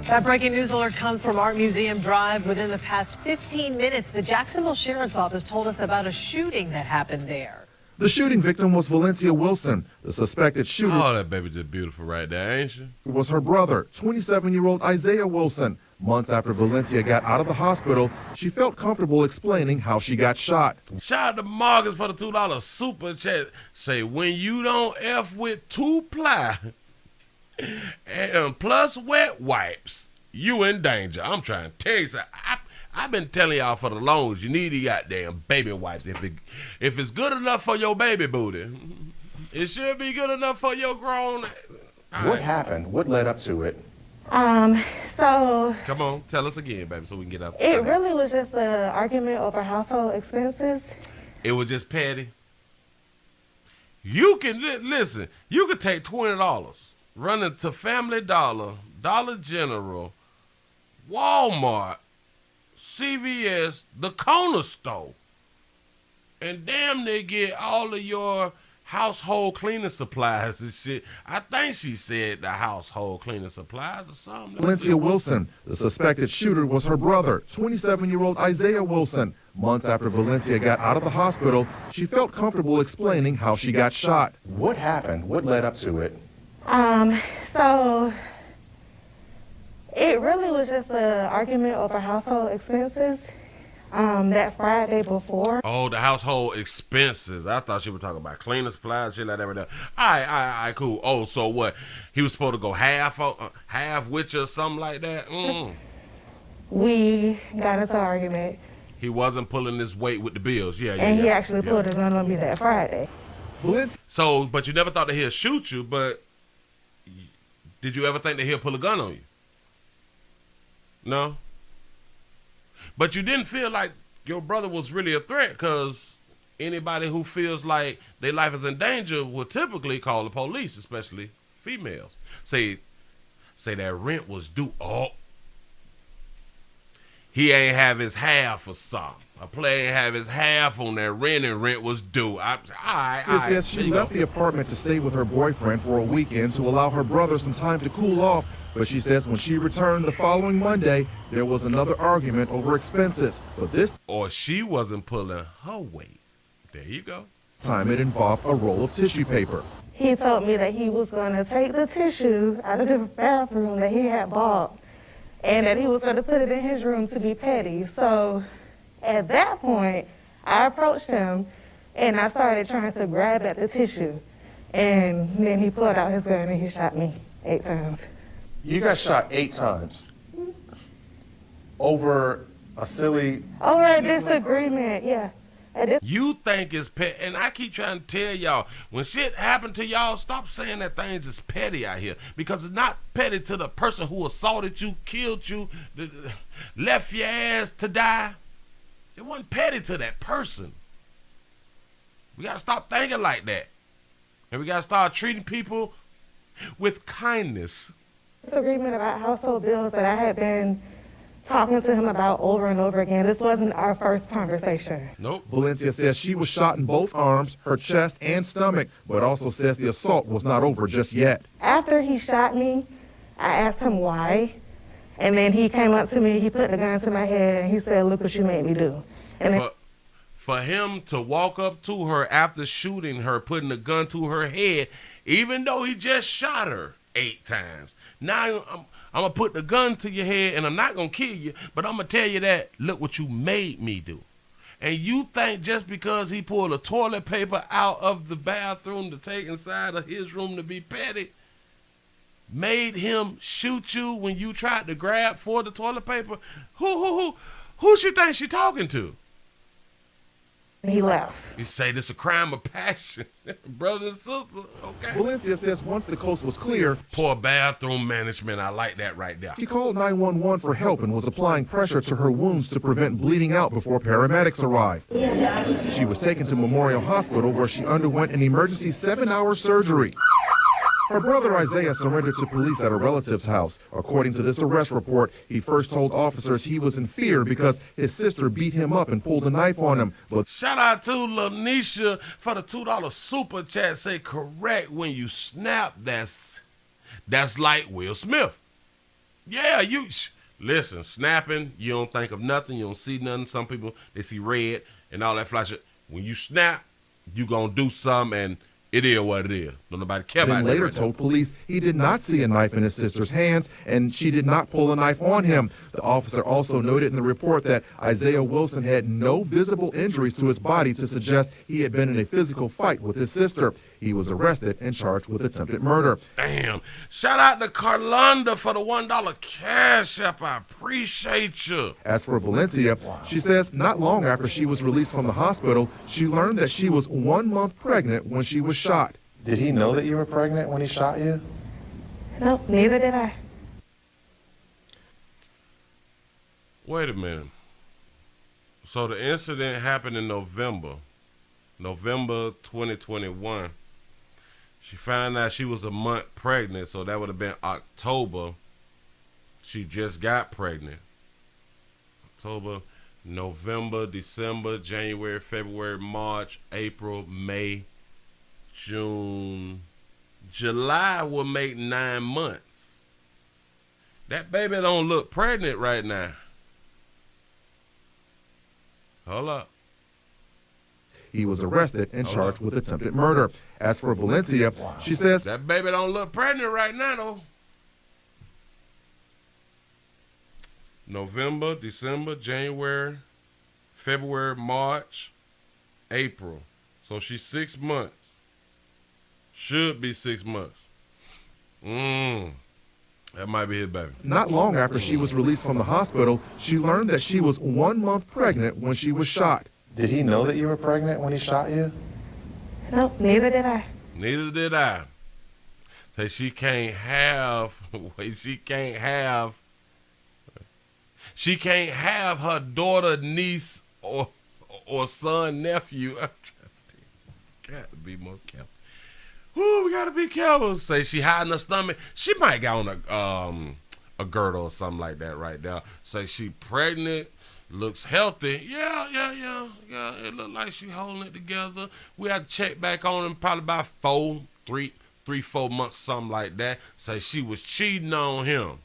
That breaking news alert comes from Art Museum Drive. Within the past 15 minutes, the Jacksonville Sheriff's Office told us about a shooting that happened there. The shooting victim was Valencia Wilson. The suspected shooter. Oh, that baby just beautiful right there, ain't she? Was her brother, 27-year-old Isaiah Wilson. Months after Valencia got out of the hospital, she felt comfortable explaining how she got shot. Shout out to Marcus for the $2 super chat. Say, when you don't F with 2-ply and plus wet wipes, you in danger. I'm trying to tell you something. I've been telling y'all for the longest, you need the goddamn baby wipes. If it's good enough for your baby booty, it should be good enough for your grown. What happened? What led up to it? So Come on, tell us again, baby, so we can get up. it really was just an argument over household expenses. It was just petty. You can listen. You could take $20, run into Family Dollar, Dollar General, Walmart, CVS, the corner store, and damn near get all of your household cleaning supplies and shit. I think she said the household cleaning supplies or something. Valencia Wilson, the suspected shooter, was her brother, 27-year-old Isaiah Wilson. Months after Valencia got out of the hospital, she felt comfortable explaining how she got shot. What happened? What led up to it? So it really was just an argument over household expenses. That Friday before. Oh, the household expenses. I thought she was talking about cleaning supplies, shit like that. All right, cool. Oh, so what? He was supposed to go half with you or something like that? We got into an argument. He wasn't pulling this weight with the bills. Yeah. He actually pulled a gun on me that Friday. So, but you never thought that he'll shoot you, but did you ever think that he'll pull a gun on you? No? But you didn't feel like your brother was really a threat, because anybody who feels like their life is in danger will typically call the police, especially females. Say that rent was due. Oh, he ain't have his half or something. A player ain't have his half on that rent, and rent was due. It says she left the apartment to stay with her boyfriend for a weekend to allow her brother some time to cool off. But she says when she returned the following Monday, there was another argument over expenses. But this or she wasn't pulling her weight. There you go. Time it involved a roll of tissue paper. He told me that he was going to take the tissue out of the bathroom that he had bought, and that he was going to put it in his room to be petty. So at that point, I approached him, and I started trying to grab at the tissue. And then he pulled out his gun and he shot me 8 times. You got shot 8 times over a silly... Over a disagreement, yeah. You think it's petty, and I keep trying to tell y'all, when shit happened to y'all, stop saying that things is petty out here, because it's not petty to the person who assaulted you, killed you, left your ass to die. It wasn't petty to that person. We got to stop thinking like that, and we got to start treating people with kindness. Disagreement about household bills that I had been talking to him about over and over again. This wasn't our first conversation. Nope. Valencia says she was shot in both arms, her chest, and stomach, but also says the assault was not over just yet. After he shot me, I asked him why, and then he came up to me, he put the gun to my head, and he said, "Look what you made me do." And for him to walk up to her after shooting her, putting the gun to her head, even though he just shot her 8 times. Now I'm going to put the gun to your head, and I'm not going to kill you, but I'm going to tell you that, look what you made me do. And you think just because he pulled a toilet paper out of the bathroom to take inside of his room to be petty, made him shoot you when you tried to grab for the toilet paper? Who she thinks she talking to? He left. You say this a crime of passion, brother and sister, okay? Valencia says once the coast was clear, poor bathroom management, I like that right there. She called 911 for help and was applying pressure to her wounds to prevent bleeding out before paramedics arrived. She was taken to Memorial Hospital where she underwent an emergency 7-hour surgery. Her brother Isaiah surrendered to police at a relative's house. According to this arrest report, he first told officers he was in fear because his sister beat him up and pulled a knife on him. But shout out to Lanisha for the $2 super chat. Say correct when you snap. That's like Will Smith. Yeah, you listen. Snapping, you don't think of nothing. You don't see nothing. Some people, they see red and all that flash. When you snap, you gonna do something, and It is what it is. Don't nobody care about Then that. later Right told police he did not see a knife in his sister's hands and she did not pull a knife on him. The officer also noted in the report that Isaiah Wilson had no visible injuries to his body to suggest he had been in a physical fight with his sister. He was arrested and charged with attempted murder. Damn. Shout out to Carlonda for the $1 cash app. I appreciate you. As for Valencia, she says not long after she was released from the hospital, she learned that she was 1 month pregnant when she was shot. Did he know that you were pregnant when he shot you? No, neither did I. Wait a minute. So the incident happened in November 2021. She found out she was a month pregnant, so that would have been October. She just got pregnant. October, November, December, January, February, March, April, May, June, July will make 9 months. That baby don't look pregnant right now. Hold up. He was arrested and charged with attempted murder. As for Valencia, she says that baby don't look pregnant right now, though. November, December, January, February, March, April. So she's 6 months. Should be 6 months. That might be his baby. Not long after she was released from the hospital, she learned that she was 1 month pregnant when she was shot. Did he know that you were pregnant when he shot you? No, neither did I. Neither did I. So she can't have her daughter, niece, or son, nephew. I'm got to be more careful. Ooh, we gotta be careful. Say she hiding her stomach. She might got on a girdle or something like that right there. Say she pregnant, looks healthy. Yeah. It look like she holding it together. We have to check back on him probably about 4 months, something like that. Say she was cheating on him.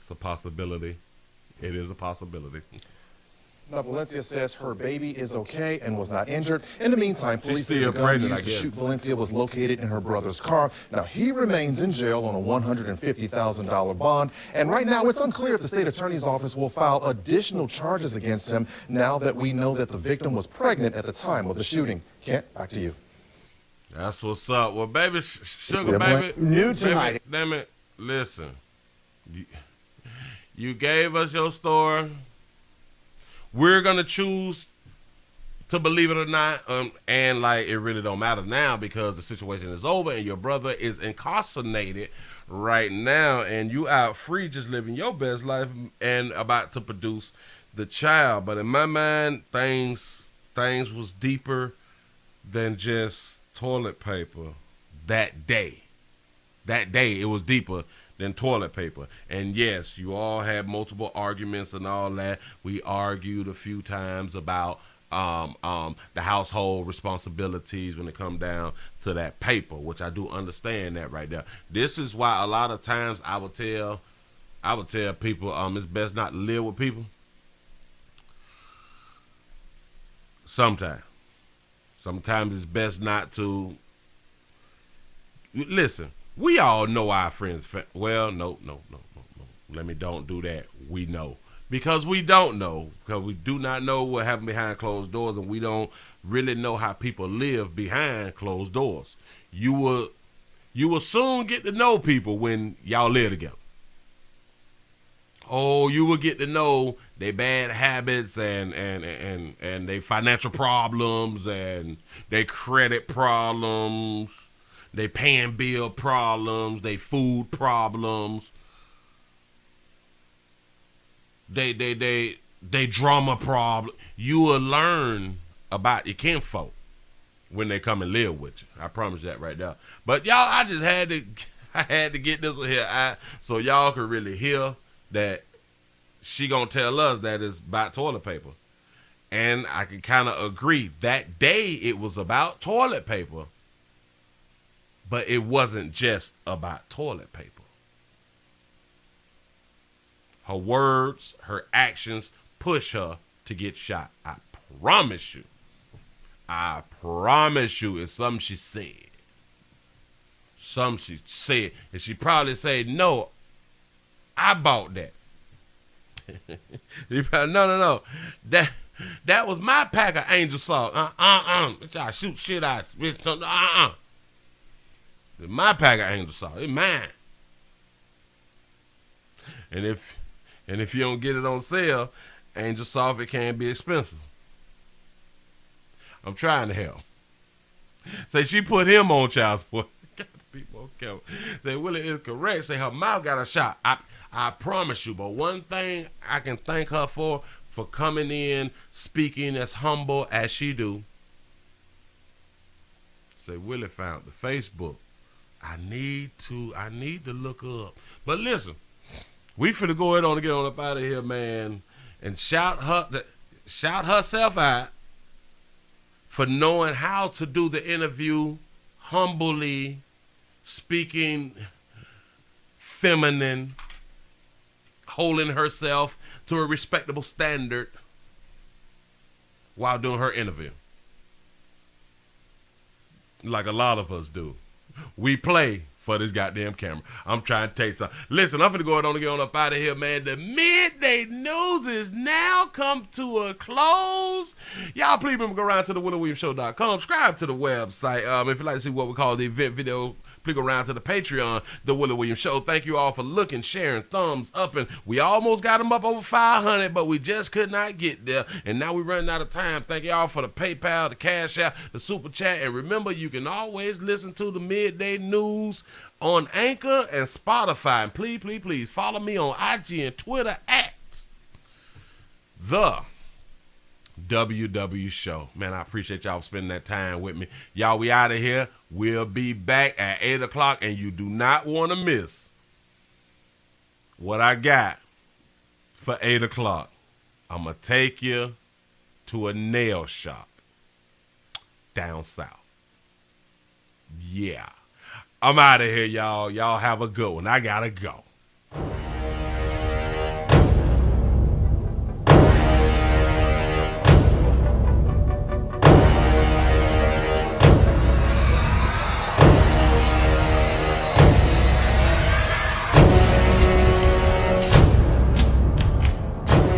It's a possibility. It is a possibility. Now, Valencia says her baby is okay and was not injured. In the meantime, police say the gun pregnant, used to shoot Valencia was located in her brother's car. Now, he remains in jail on a $150,000 bond. And right now, it's unclear if the state attorney's office will file additional charges against him now that we know that the victim was pregnant at the time of the shooting. Kent, back to you. That's what's up. Well, baby, sugar, baby. New tonight. Damn it. Listen. You gave us your story. We're going to choose to believe it or not. And like, it really don't matter now because the situation is over and your brother is incarcerated right now and you out free just living your best life and about to produce the child. But in my mind, things was deeper than just toilet paper that day. That day, it was deeper than toilet paper. And yes, you all had multiple arguments and all that. We argued a few times about the household responsibilities when it come down to that paper, which I do understand that right there. This is why a lot of times I would tell people it's best not to live with people. Sometimes it's best not to. Listen, we all know our friends. Well, no. Don't do that. We know. Because we don't know. Because we do not know what happened behind closed doors, and we don't really know how people live behind closed doors. You will soon get to know people when y'all live together. Oh, you will get to know their bad habits and their financial problems and their credit problems. They paying bill problems, they food problems, they drama problem. You will learn about your kinfolk when they come and live with you. I promise that right there. But y'all, I just had to get this one here out so y'all could really hear that she gonna tell us that it's about toilet paper. And I can kind of agree. That day it was about toilet paper. But it wasn't just about toilet paper. Her words, her actions push her to get shot. I promise you. I promise you it's something she said. Something she said. And she probably said, no, I bought that. No. That was my pack of Angel Salt. Y'all shoot shit out. My pack of Angel Salt. It's mine. And if you don't get it on sale, Angel Salt, it can be expensive. I'm trying to help. Say she put him on child support. Got to be more careful. Say Willie is correct. Say her mouth got a shot. I promise you. But one thing I can thank her for coming in, speaking as humble as she do. Say Willie found the Facebook. I need to look up. But listen, we finna go ahead on and get on up out of here, man, and shout herself out for knowing how to do the interview humbly, speaking feminine, holding herself to a respectable standard while doing her interview. Like a lot of us do. We play for this goddamn camera. I'm trying to take some. Listen, I'm finna go ahead on and get on up out of here, man. The midday news is now come to a close. Y'all please remember, go around to the WillieWilliamsShow.com. Subscribe to the website. If you'd like to see what we call the event video, please go around to the Patreon, The Willie Williams Show. Thank you all for looking, sharing, thumbs up. And we almost got them up over 500, but we just could not get there. And now we're running out of time. Thank you all for the PayPal, the Cash App, the Super Chat. And remember, you can always listen to the midday news on Anchor and Spotify. And please follow me on IG and Twitter at The WW Show. Man, I appreciate y'all spending that time with me. Y'all, we out of here. We'll be back at 8 o'clock, and you do not want to miss what I got for 8 o'clock. I'm going to take you to a nail shop down south. Yeah. I'm out of here, y'all. Y'all have a good one. I got to go.